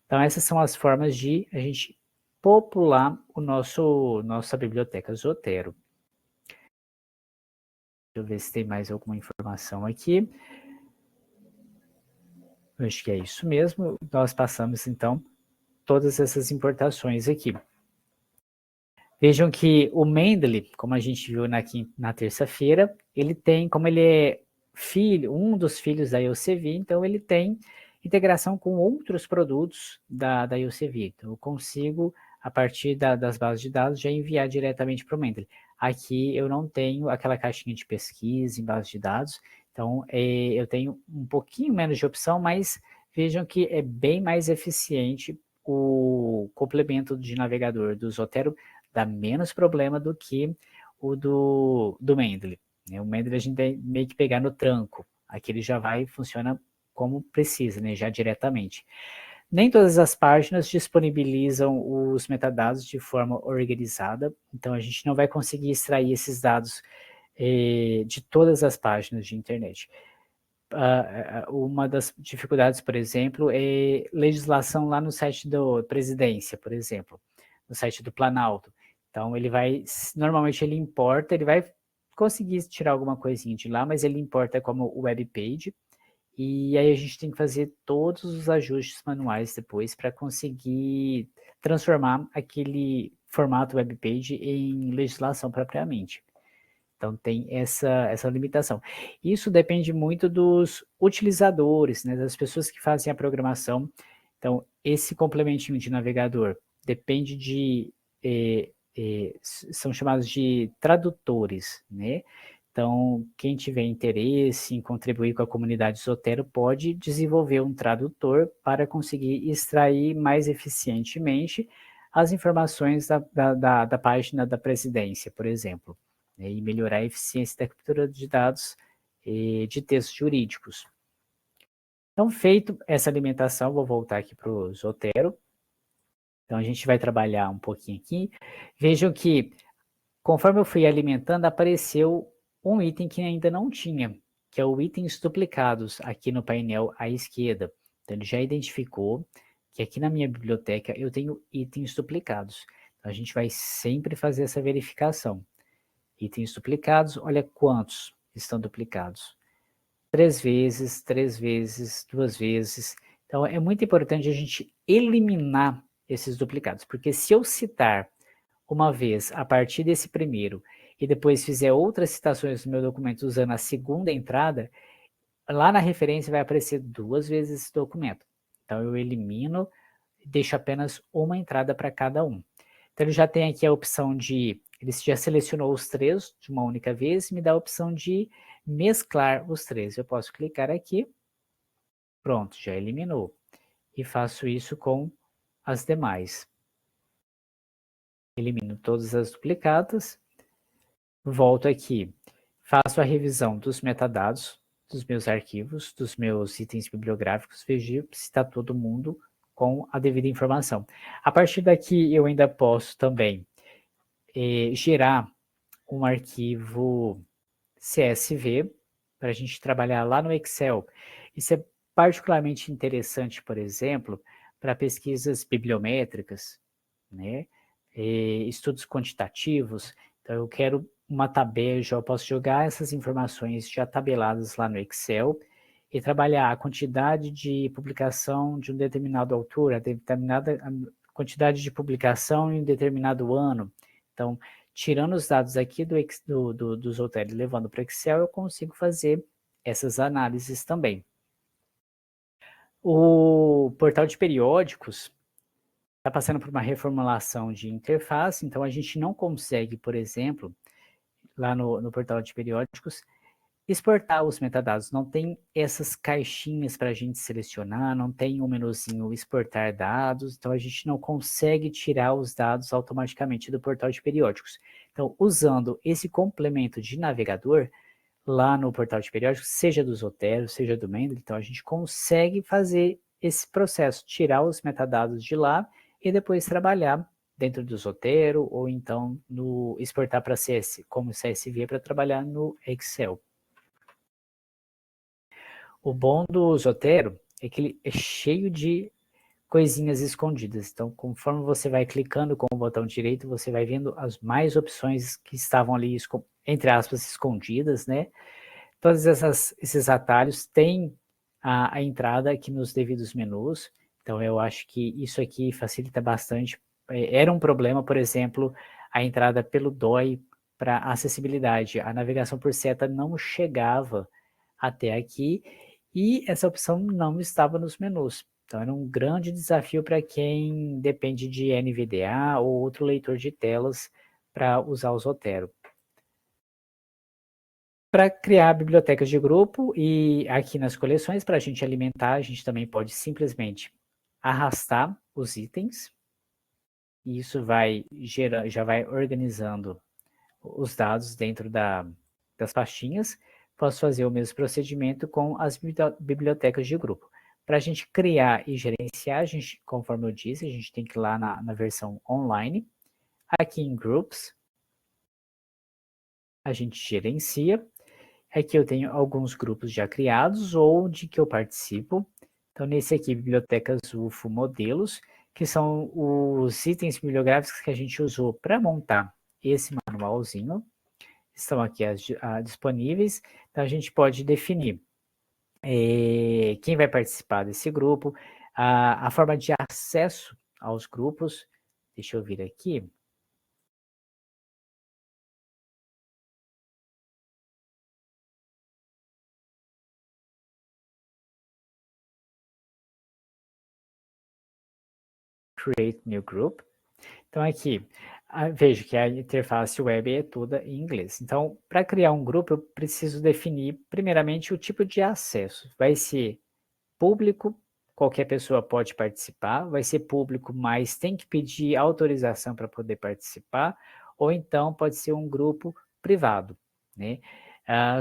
Então, essas são as formas de a gente popular nossa biblioteca Zotero. Deixa eu ver se tem mais alguma informação aqui. Eu acho que é isso mesmo. Nós passamos, então, todas essas importações aqui. Vejam que o Mendeley, como a gente viu na terça-feira, ele tem, como ele é um dos filhos da Elsevier, então ele tem integração com outros produtos da Elsevier. Então eu consigo, a partir das bases de dados, já enviar diretamente para o Mendeley. Aqui eu não tenho aquela caixinha de pesquisa em base de dados, então eu tenho um pouquinho menos de opção, mas vejam que é bem mais eficiente o complemento de navegador do Zotero, dá menos problema do que o do Mendeley. O Mendeley a gente tem meio que pegar no tranco. Aqui ele já funciona como precisa, né, já diretamente. Nem todas as páginas disponibilizam os metadados de forma organizada, então a gente não vai conseguir extrair esses dados de todas as páginas de internet. Uma das dificuldades, por exemplo, é legislação lá no site da Presidência, por exemplo, no site do Planalto. Então, normalmente ele importa, ele vai conseguir tirar alguma coisinha de lá, mas ele importa como web page, e aí a gente tem que fazer todos os ajustes manuais depois para conseguir transformar aquele formato web page em legislação propriamente. Então, tem essa limitação. Isso depende muito dos utilizadores, né, das pessoas que fazem a programação. Então, esse complementinho de navegador depende de, são chamados de tradutores, né? Então, quem tiver interesse em contribuir com a comunidade Zotero pode desenvolver um tradutor para conseguir extrair mais eficientemente as informações da página da presidência, por exemplo, né, e melhorar a eficiência da captura de dados de textos jurídicos. Então, feito essa alimentação, vou voltar aqui para o Zotero. Então, a gente vai trabalhar um pouquinho aqui. Vejam que, conforme eu fui alimentando, apareceu um item que ainda não tinha, que é o itens duplicados aqui no painel à esquerda. Então, ele já identificou que aqui na minha biblioteca eu tenho itens duplicados. Então, a gente vai sempre fazer essa verificação. Itens duplicados, olha quantos estão duplicados. 3 vezes, 2 vezes. Então, é muito importante a gente eliminar esses duplicados, porque se eu citar uma vez a partir desse primeiro e depois fizer outras citações no meu documento usando a segunda entrada, lá na referência vai aparecer 2 vezes esse documento. Então, eu elimino e deixo apenas uma entrada para cada um. Então, ele já tem aqui a opção de, ele já selecionou os 3 de uma única vez e me dá a opção de mesclar os 3. Eu posso clicar aqui, pronto, já eliminou. E faço isso com as demais. Elimino todas as duplicadas, volto aqui, faço a revisão dos metadados, dos meus arquivos, dos meus itens bibliográficos, vejo se está todo mundo com a devida informação. A partir daqui, eu ainda posso também gerar um arquivo CSV para a gente trabalhar lá no Excel. Isso é particularmente interessante, por exemplo, para pesquisas bibliométricas, né? Estudos quantitativos. Então, eu quero uma tabela, eu posso jogar essas informações já tabeladas lá no Excel e trabalhar a quantidade de publicação de um determinado autor, a determinada quantidade de publicação em um determinado ano. Então, tirando os dados aqui do Zotero e levando para o Excel, eu consigo fazer essas análises também. O portal de periódicos está passando por uma reformulação de interface, então a gente não consegue, por exemplo, lá no portal de periódicos, exportar os metadados. Não tem essas caixinhas para a gente selecionar, não tem um menuzinho exportar dados, então a gente não consegue tirar os dados automaticamente do portal de periódicos. Então, usando esse complemento de navegador, lá no portal de periódicos, seja do Zotero, seja do Mendeley, então a gente consegue fazer esse processo, tirar os metadados de lá e depois trabalhar dentro do Zotero ou então no exportar para CS, como CSV para trabalhar no Excel. O bom do Zotero é que ele é cheio de coisinhas escondidas. Então, conforme você vai clicando com o botão direito, você vai vendo as mais opções que estavam ali, entre aspas, escondidas, né? Todos esses atalhos têm a entrada aqui nos devidos menus. Então, eu acho que isso aqui facilita bastante. Era um problema, por exemplo, a entrada pelo DOI para acessibilidade. A navegação por seta não chegava até aqui e essa opção não estava nos menus. Então, era um grande desafio para quem depende de NVDA ou outro leitor de telas para usar o Zotero. Para criar bibliotecas de grupo e aqui nas coleções, para a gente alimentar, a gente também pode simplesmente arrastar os itens e isso vai já vai organizando os dados dentro das pastinhas. Posso fazer o mesmo procedimento com as bibliotecas de grupo. Para a gente criar e gerenciar, a gente, conforme eu disse, a gente tem que ir lá na versão online. Aqui em Groups, a gente gerencia. Aqui eu tenho alguns grupos já criados ou de que eu participo. Então, nesse aqui, Bibliotecas UFO Modelos, que são os itens bibliográficos que a gente usou para montar esse manualzinho. Estão aqui disponíveis. Então, a gente pode definir quem vai participar desse grupo, a forma de acesso aos grupos. Deixa eu vir aqui. Create New Group. Então aqui, veja que a interface web é toda em inglês. Então, para criar um grupo, eu preciso definir primeiramente o tipo de acesso. Vai ser público, qualquer pessoa pode participar, vai ser público, mas tem que pedir autorização para poder participar, ou então pode ser um grupo privado, né?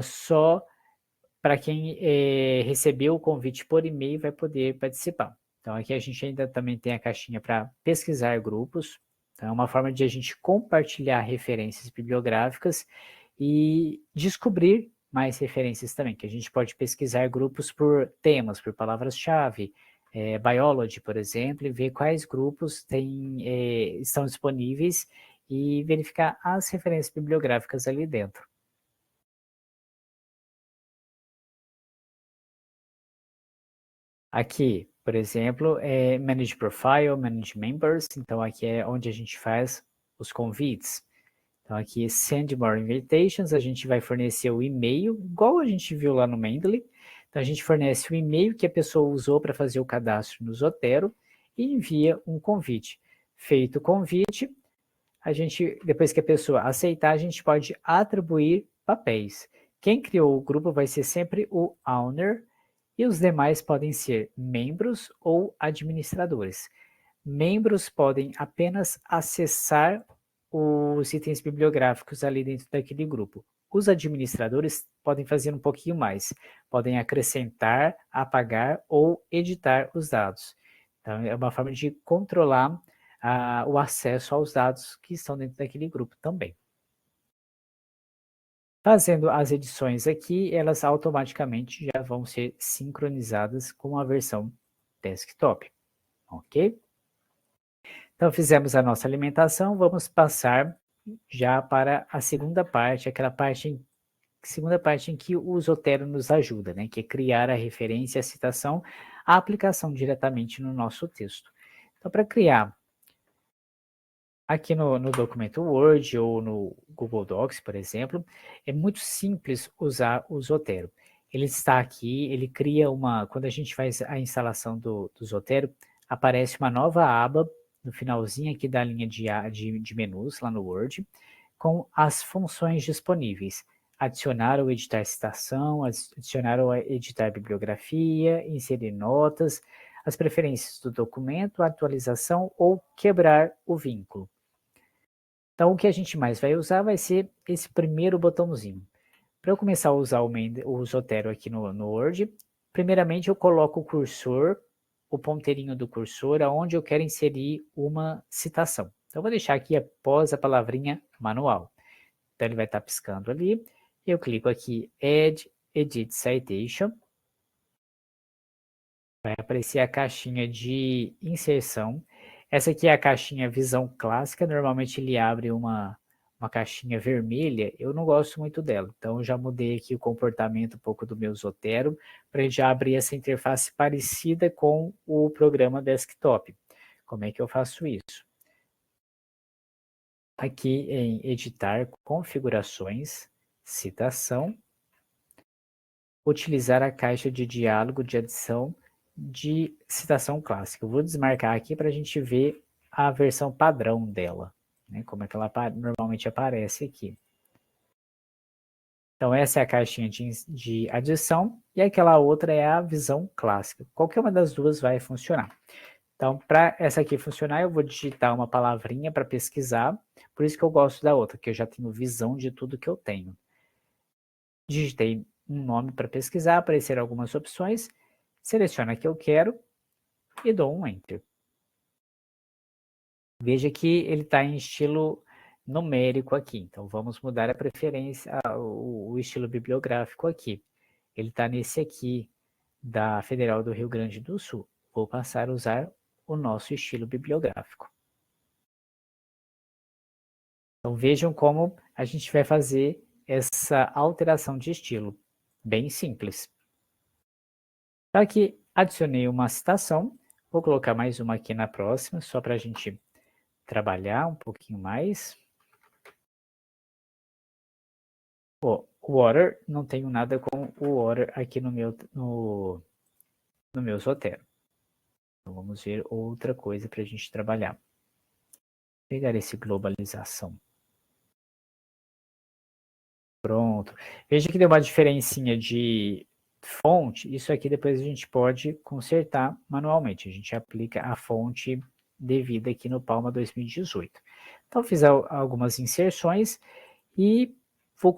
Só para quem recebeu o convite por e-mail vai poder participar. Então aqui a gente ainda também tem a caixinha para pesquisar grupos, então é uma forma de a gente compartilhar referências bibliográficas e descobrir mais referências também, que a gente pode pesquisar grupos por temas, por palavras-chave, Biology, por exemplo, e ver quais grupos estão disponíveis e verificar as referências bibliográficas ali dentro. Aqui, por exemplo, é Manage Profile, Manage Members, então aqui é onde a gente faz os convites. Então aqui, Send More Invitations, a gente vai fornecer o e-mail, igual a gente viu lá no Mendeley. Então a gente fornece o e-mail que a pessoa usou para fazer o cadastro no Zotero e envia um convite. Feito o convite, depois que a pessoa aceitar, a gente pode atribuir papéis. Quem criou o grupo vai ser sempre o owner e os demais podem ser membros ou administradores. Membros podem apenas acessar os itens bibliográficos ali dentro daquele grupo. Os administradores podem fazer um pouquinho mais, podem acrescentar, apagar ou editar os dados. Então, é uma forma de controlar o acesso aos dados que estão dentro daquele grupo também. Fazendo as edições aqui, elas automaticamente já vão ser sincronizadas com a versão desktop, ok? Então, fizemos a nossa alimentação, vamos passar já para a segunda parte, segunda parte em que o Zotero nos ajuda, né? Que é criar a referência, a citação, a aplicação diretamente no nosso texto. Então, para criar aqui no documento Word ou no Google Docs, por exemplo, é muito simples usar o Zotero. Ele está aqui, ele cria quando a gente faz a instalação do Zotero, aparece uma nova aba no finalzinho aqui da linha de menus, lá no Word, com as funções disponíveis. Adicionar ou editar citação, adicionar ou editar bibliografia, inserir notas, as preferências do documento, atualização ou quebrar o vínculo. Então, o que a gente mais vai usar vai ser esse primeiro botãozinho. Para eu começar a usar o Zotero aqui no Word, primeiramente eu coloco o cursor, o ponteirinho do cursor, aonde eu quero inserir uma citação. Então, eu vou deixar aqui após a palavrinha manual. Então, ele vai estar piscando ali. Eu clico aqui, Add Edit Citation. Vai aparecer a caixinha de inserção. Essa aqui é a caixinha visão clássica, normalmente ele abre uma caixinha vermelha, eu não gosto muito dela, então eu já mudei aqui o comportamento um pouco do meu Zotero, para ele já abrir essa interface parecida com o programa desktop. Como é que eu faço isso? Aqui em editar configurações, citação, utilizar a caixa de diálogo de adição de citação clássica. Eu vou desmarcar aqui para a gente ver a versão padrão dela, né? Como é que ela normalmente aparece aqui. Então, essa é a caixinha de adição e aquela outra é a visão clássica. Qualquer uma das duas vai funcionar. Então, para essa aqui funcionar, eu vou digitar uma palavrinha para pesquisar. Por isso que eu gosto da outra, que eu já tenho visão de tudo que eu tenho. Digitei um nome para pesquisar, apareceram algumas opções. Seleciono a que eu quero e dou um Enter. Veja que ele está em estilo numérico aqui, então vamos mudar a preferência, o estilo bibliográfico aqui. Ele está nesse aqui da Federal do Rio Grande do Sul. Vou passar a usar o nosso estilo bibliográfico. Então vejam como a gente vai fazer essa alteração de estilo, bem simples. Então aqui adicionei uma citação, vou colocar mais uma aqui na próxima, só para a gente trabalhar um pouquinho mais. O water, não tenho nada com o water aqui no meu Zotero. Então, vamos ver outra coisa para a gente trabalhar. Vou pegar esse globalização. Pronto. Veja que deu uma diferencinha de fonte. Isso aqui depois a gente pode consertar manualmente. A gente aplica a fonte devida aqui no Palma 2018. Então, fiz algumas inserções e vou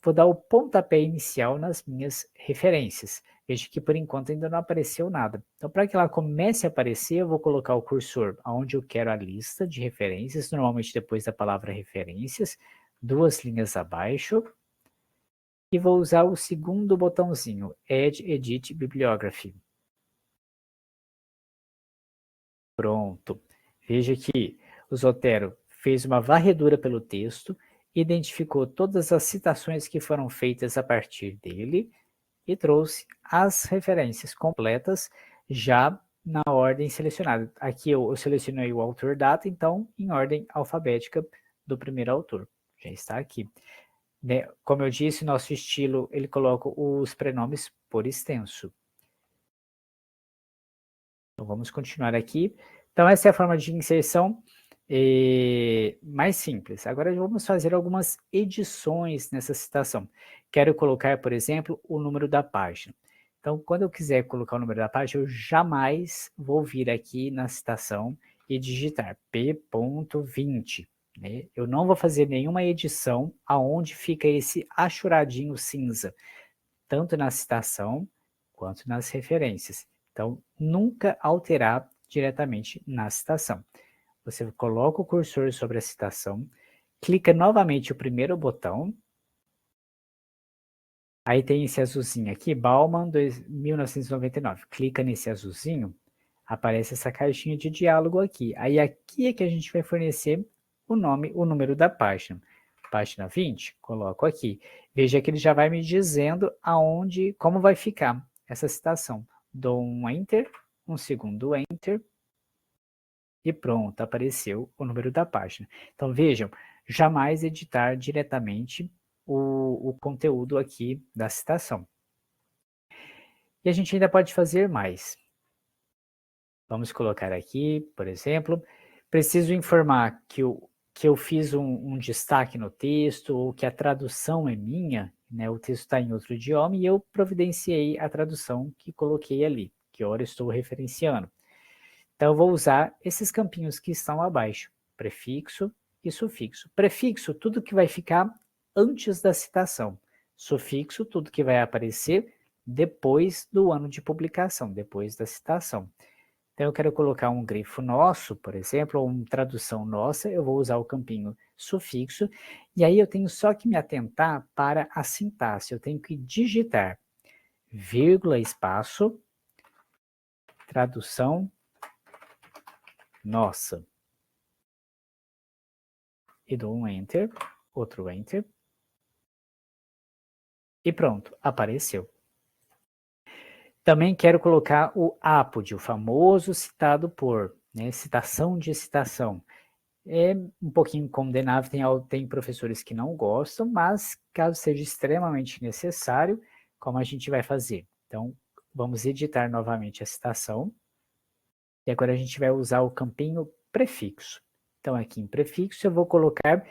vou dar o pontapé inicial nas minhas referências. Veja que por enquanto ainda não apareceu nada. Então, para que ela comece a aparecer, eu vou colocar o cursor onde eu quero a lista de referências, normalmente depois da palavra referências, 2 linhas abaixo, e vou usar o segundo botãozinho, Add Edit Bibliography. Pronto. Veja que o Zotero fez uma varredura pelo texto, identificou todas as citações que foram feitas a partir dele e trouxe as referências completas já na ordem selecionada. Aqui eu selecionei o autor data, então em ordem alfabética do primeiro autor. Já está aqui. Como eu disse, nosso estilo, ele coloca os prenomes por extenso. Então vamos continuar aqui. Então essa é a forma de inserção mais simples. Agora vamos fazer algumas edições nessa citação. Quero colocar, por exemplo, o número da página. Então, quando eu quiser colocar o número da página, eu jamais vou vir aqui na citação e digitar p.20. Né? Eu não vou fazer nenhuma edição aonde fica esse achuradinho cinza, tanto na citação quanto nas referências. Então, nunca alterar diretamente na citação. Você coloca o cursor sobre a citação, clica novamente o primeiro botão, aí tem esse azulzinho aqui, Bauman 1999. Clica nesse azulzinho, aparece essa caixinha de diálogo aqui. Aí aqui é que a gente vai fornecer o nome, o número da página. Página 20, coloco aqui. Veja que ele já vai me dizendo aonde, como vai ficar essa citação. Dou um Enter, um segundo Enter, e pronto, apareceu o número da página. Então vejam, jamais editar diretamente o conteúdo aqui da citação. E a gente ainda pode fazer mais. Vamos colocar aqui, por exemplo, preciso informar que eu fiz um destaque no texto, ou que a tradução é minha, né? O texto está em outro idioma, e eu providenciei a tradução que coloquei ali, que ora estou referenciando. Então, eu vou usar esses campinhos que estão abaixo, prefixo e sufixo. Prefixo, tudo que vai ficar antes da citação. Sufixo, tudo que vai aparecer depois do ano de publicação, depois da citação. Então, eu quero colocar um grifo nosso, por exemplo, ou uma tradução nossa, eu vou usar o campinho sufixo, e aí eu tenho só que me atentar para a sintaxe. Eu tenho que digitar vírgula, espaço, tradução nossa. E dou um Enter, outro Enter. E pronto, apareceu. Também quero colocar o apud, o famoso citado por, né, citação de citação. É um pouquinho condenável, tem professores que não gostam, mas caso seja extremamente necessário, como a gente vai fazer? Então, vamos editar novamente a citação. E agora a gente vai usar o campinho prefixo. Então, aqui em prefixo eu vou colocar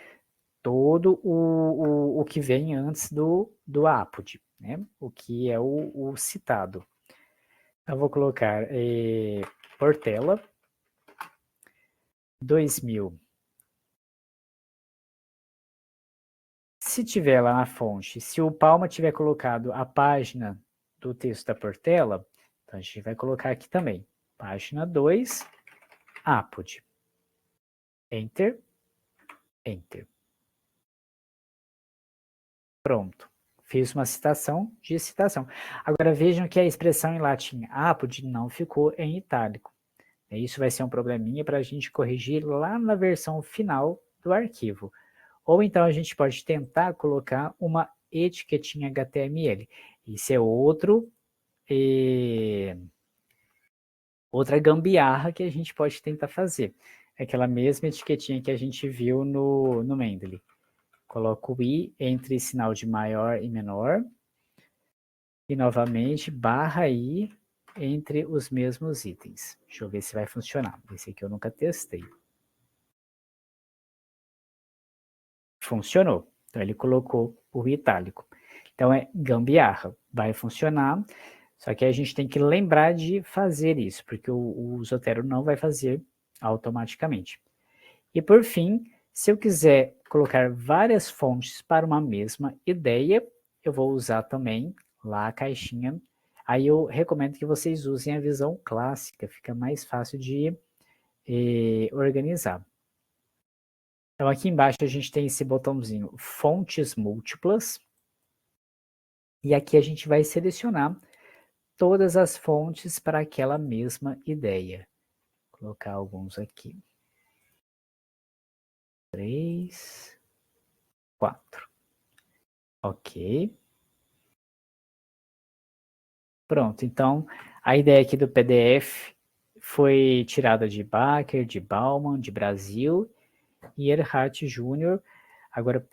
todo o que vem antes do apud, né? O que é o citado. Eu vou colocar Portela 2000. Se tiver lá na fonte, se o Palma tiver colocado a página do texto da Portela, então a gente vai colocar aqui também. Página 2, apud. Enter, Enter. Pronto. Fiz uma citação de citação. Agora vejam que a expressão em latim apud não ficou em itálico. Isso vai ser um probleminha para a gente corrigir lá na versão final do arquivo. Ou então a gente pode tentar colocar uma etiquetinha HTML. Isso é outra gambiarra que a gente pode tentar fazer. É aquela mesma etiquetinha que a gente viu no Mendeley. Coloco o i entre sinal de maior e menor. E novamente, barra i entre os mesmos itens. Deixa eu ver se vai funcionar. Esse aqui eu nunca testei. Funcionou. Então, ele colocou o itálico. Então, é gambiarra. Vai funcionar, só que a gente tem que lembrar de fazer isso, porque o Zotero não vai fazer automaticamente. E, por fim, se eu quiser colocar várias fontes para uma mesma ideia, eu vou usar também lá a caixinha. Aí eu recomendo que vocês usem a visão clássica, fica mais fácil de organizar. Então, aqui embaixo a gente tem esse botãozinho Fontes Múltiplas. E aqui a gente vai selecionar todas as fontes para aquela mesma ideia. Vou colocar alguns aqui. 3, 4. Ok. Pronto, então a ideia aqui do PDF foi tirada de Baker, de Bauman, de Brasil e Erhardt Jr. Agora,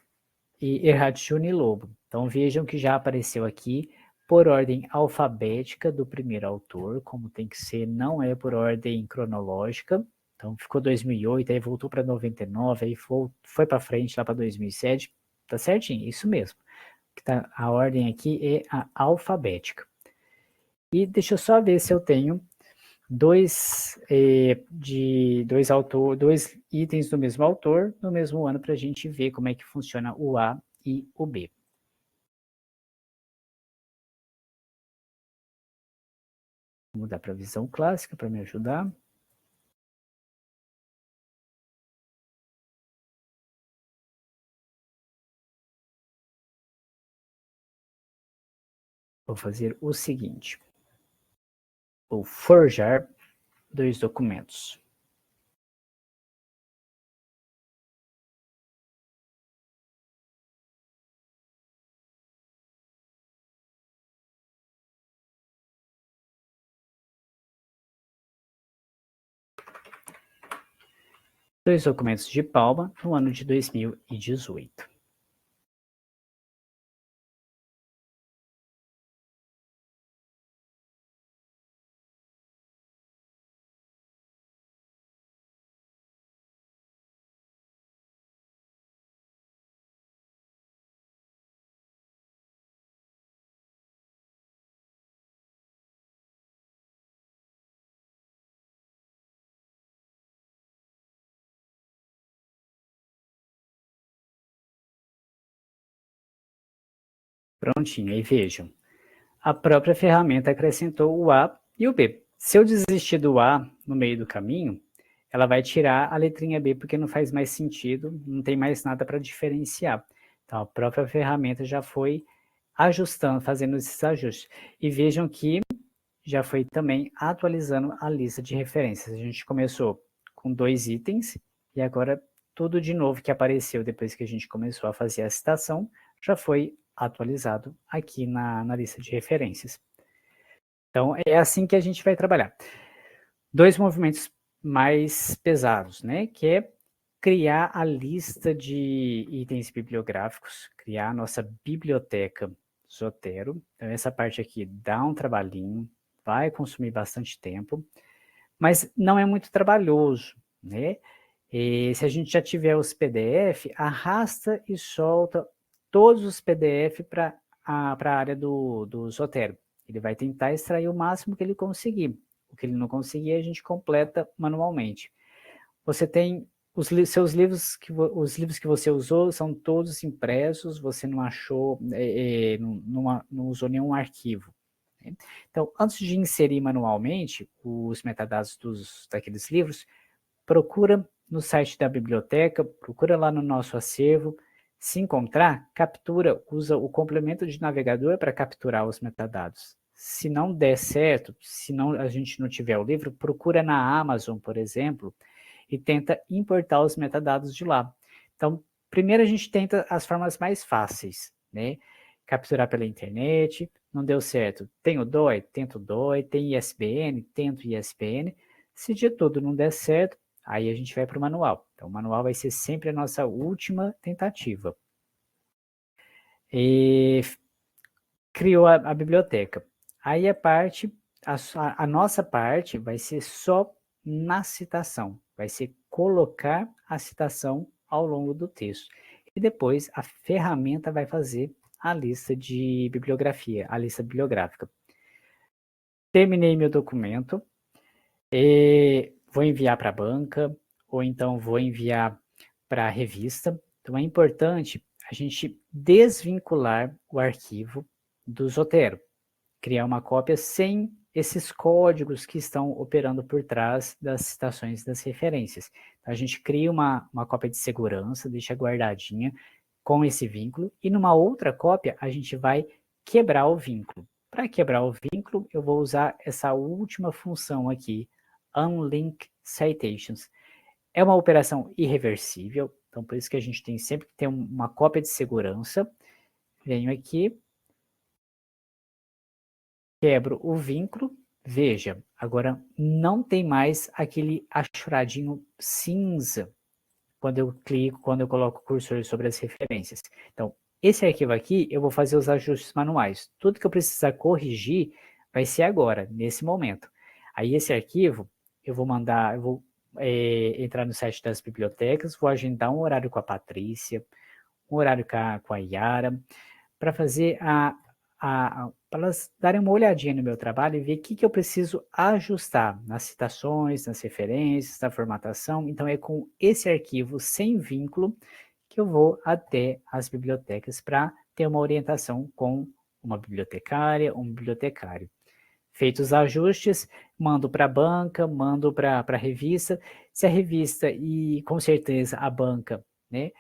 Erhardt Jr. e Lobo. Então vejam que já apareceu aqui por ordem alfabética do primeiro autor, como tem que ser, não é por ordem cronológica. Então ficou 2008, aí voltou para 99, aí foi para frente lá para 2007. Tá certinho, isso mesmo. A ordem aqui é a alfabética. E deixa eu só ver se eu tenho dois itens do mesmo autor no mesmo ano para a gente ver como é que funciona o A e o B. Vou mudar para a visão clássica para me ajudar. Vou fazer o seguinte. Vou forjar dois documentos. Dois documentos de Palma no ano de 2018. Prontinho, aí vejam. A própria ferramenta acrescentou o A e o B. Se eu desistir do A no meio do caminho, ela vai tirar a letrinha B porque não faz mais sentido, não tem mais nada para diferenciar. Então, a própria ferramenta já foi ajustando, fazendo esses ajustes. E vejam que já foi também atualizando a lista de referências. A gente começou com 2 itens e agora tudo de novo que apareceu depois que a gente começou a fazer a citação já foi atualizado aqui na lista de referências. Então, é assim que a gente vai trabalhar. 2 movimentos mais pesados, né? Que é criar a lista de itens bibliográficos, criar a nossa biblioteca Zotero. Então, essa parte aqui dá um trabalhinho, vai consumir bastante tempo, mas não é muito trabalhoso, né? E se a gente já tiver os PDF, arrasta e solta todos os PDF para a área do Zotero. Ele vai tentar extrair o máximo que ele conseguir. O que ele não conseguir, a gente completa manualmente. Você tem seus livros, os livros que você usou são todos impressos, você não achou, não usou nenhum arquivo. Né? Então, antes de inserir manualmente os metadados daqueles livros, procura no site da biblioteca, procura lá no nosso acervo. Se encontrar, captura, usa o complemento de navegador para capturar os metadados. Se não der certo, se não, a gente não tiver o livro, procura na Amazon, por exemplo, e tenta importar os metadados de lá. Então, primeiro a gente tenta as formas mais fáceis, né? Capturar pela internet, não deu certo. Tem o DOI? Tenta o DOI. Tem ISBN? Tenta o ISBN. Se de tudo não der certo, aí a gente vai para o manual. Então, o manual vai ser sempre a nossa última tentativa. E criou a biblioteca. Aí a parte a nossa parte vai ser só na citação, vai ser colocar a citação ao longo do texto. E depois a ferramenta vai fazer a lista de bibliografia, a lista bibliográfica. Terminei meu documento, vou enviar para a banca, ou então vou enviar para a revista. Então é importante a gente desvincular o arquivo do Zotero, criar uma cópia sem esses códigos que estão operando por trás das citações das referências. Então, a gente cria uma cópia de segurança, deixa guardadinha com esse vínculo, e numa outra cópia a gente vai quebrar o vínculo. Para quebrar o vínculo, eu vou usar essa última função aqui, Unlink Citations. É uma operação irreversível, então por isso que a gente tem sempre que ter uma cópia de segurança. Venho aqui, quebro o vínculo, veja, agora não tem mais aquele achuradinho cinza quando eu clico, quando eu coloco o cursor sobre as referências. Então, esse arquivo aqui, eu vou fazer os ajustes manuais. Tudo que eu precisar corrigir vai ser agora, nesse momento. Aí esse arquivo, eu vou mandar, eu vou entrar no site das bibliotecas, vou agendar um horário com a Patrícia, um horário com a Yara, para fazer para elas darem uma olhadinha no meu trabalho e ver o que eu preciso ajustar nas citações, nas referências, na formatação. Então, é com esse arquivo sem vínculo que eu vou até as bibliotecas para ter uma orientação com uma bibliotecária, um bibliotecário. Feitos os ajustes, mando para a banca, mando para a revista. Se a revista e, com certeza, a banca, né,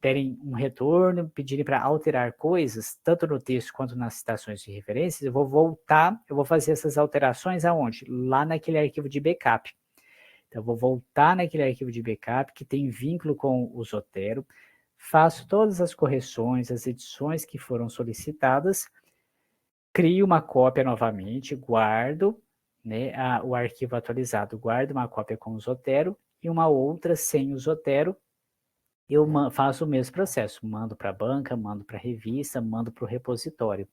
derem um retorno, pedirem para alterar coisas, tanto no texto quanto nas citações de referências, eu vou voltar, eu vou fazer essas alterações aonde? Lá naquele arquivo de backup. Então, eu vou voltar naquele arquivo de backup que tem vínculo com o Zotero, faço todas as correções, as edições que foram solicitadas, crio uma cópia novamente, guardo, né, o arquivo atualizado, guardo uma cópia com o Zotero e uma outra sem o Zotero. Eu faço o mesmo processo, mando para a banca, mando para a revista, mando para o repositório.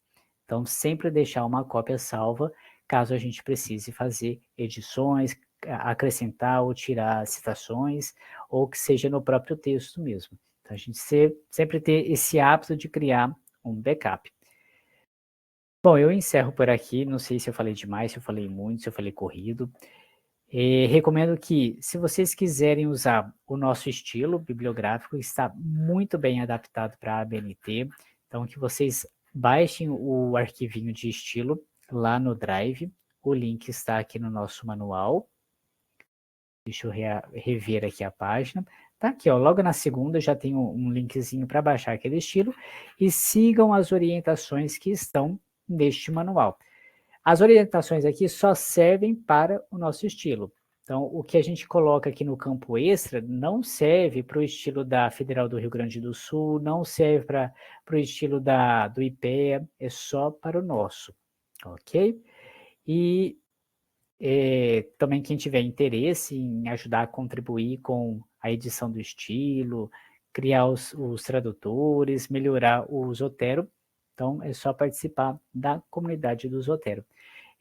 Então, sempre deixar uma cópia salva, caso a gente precise fazer edições, acrescentar ou tirar citações, ou que seja no próprio texto mesmo. Então, a gente sempre ter esse hábito de criar um backup. Bom, eu encerro por aqui, não sei se eu falei demais, se eu falei muito, se eu falei corrido. Recomendo que, se vocês quiserem usar o nosso estilo bibliográfico, está muito bem adaptado para a ABNT, então que vocês baixem o arquivinho de estilo lá no Drive, o link está aqui no nosso manual. Deixa eu rever aqui a página. Tá aqui, ó, logo na segunda já tem um linkzinho para baixar aquele estilo, e sigam as orientações que estão neste manual. As orientações aqui só servem para o nosso estilo. Então, o que a gente coloca aqui no campo extra não serve para o estilo da Federal do Rio Grande do Sul, não serve para o estilo do IPEA, é só para o nosso, ok? E também quem tiver interesse em ajudar a contribuir com a edição do estilo, criar os tradutores, melhorar o Zotero, então é só participar da comunidade do Zotero.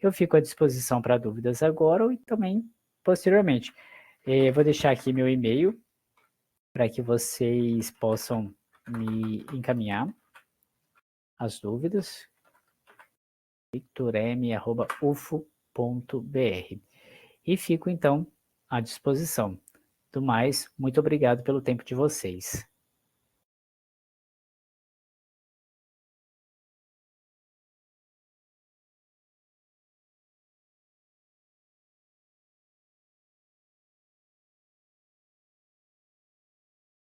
Eu fico à disposição para dúvidas agora e também posteriormente. Vou deixar aqui meu e-mail para que vocês possam me encaminhar as dúvidas. victorm@ufo.br. E fico então à disposição. Do mais, muito obrigado pelo tempo de vocês.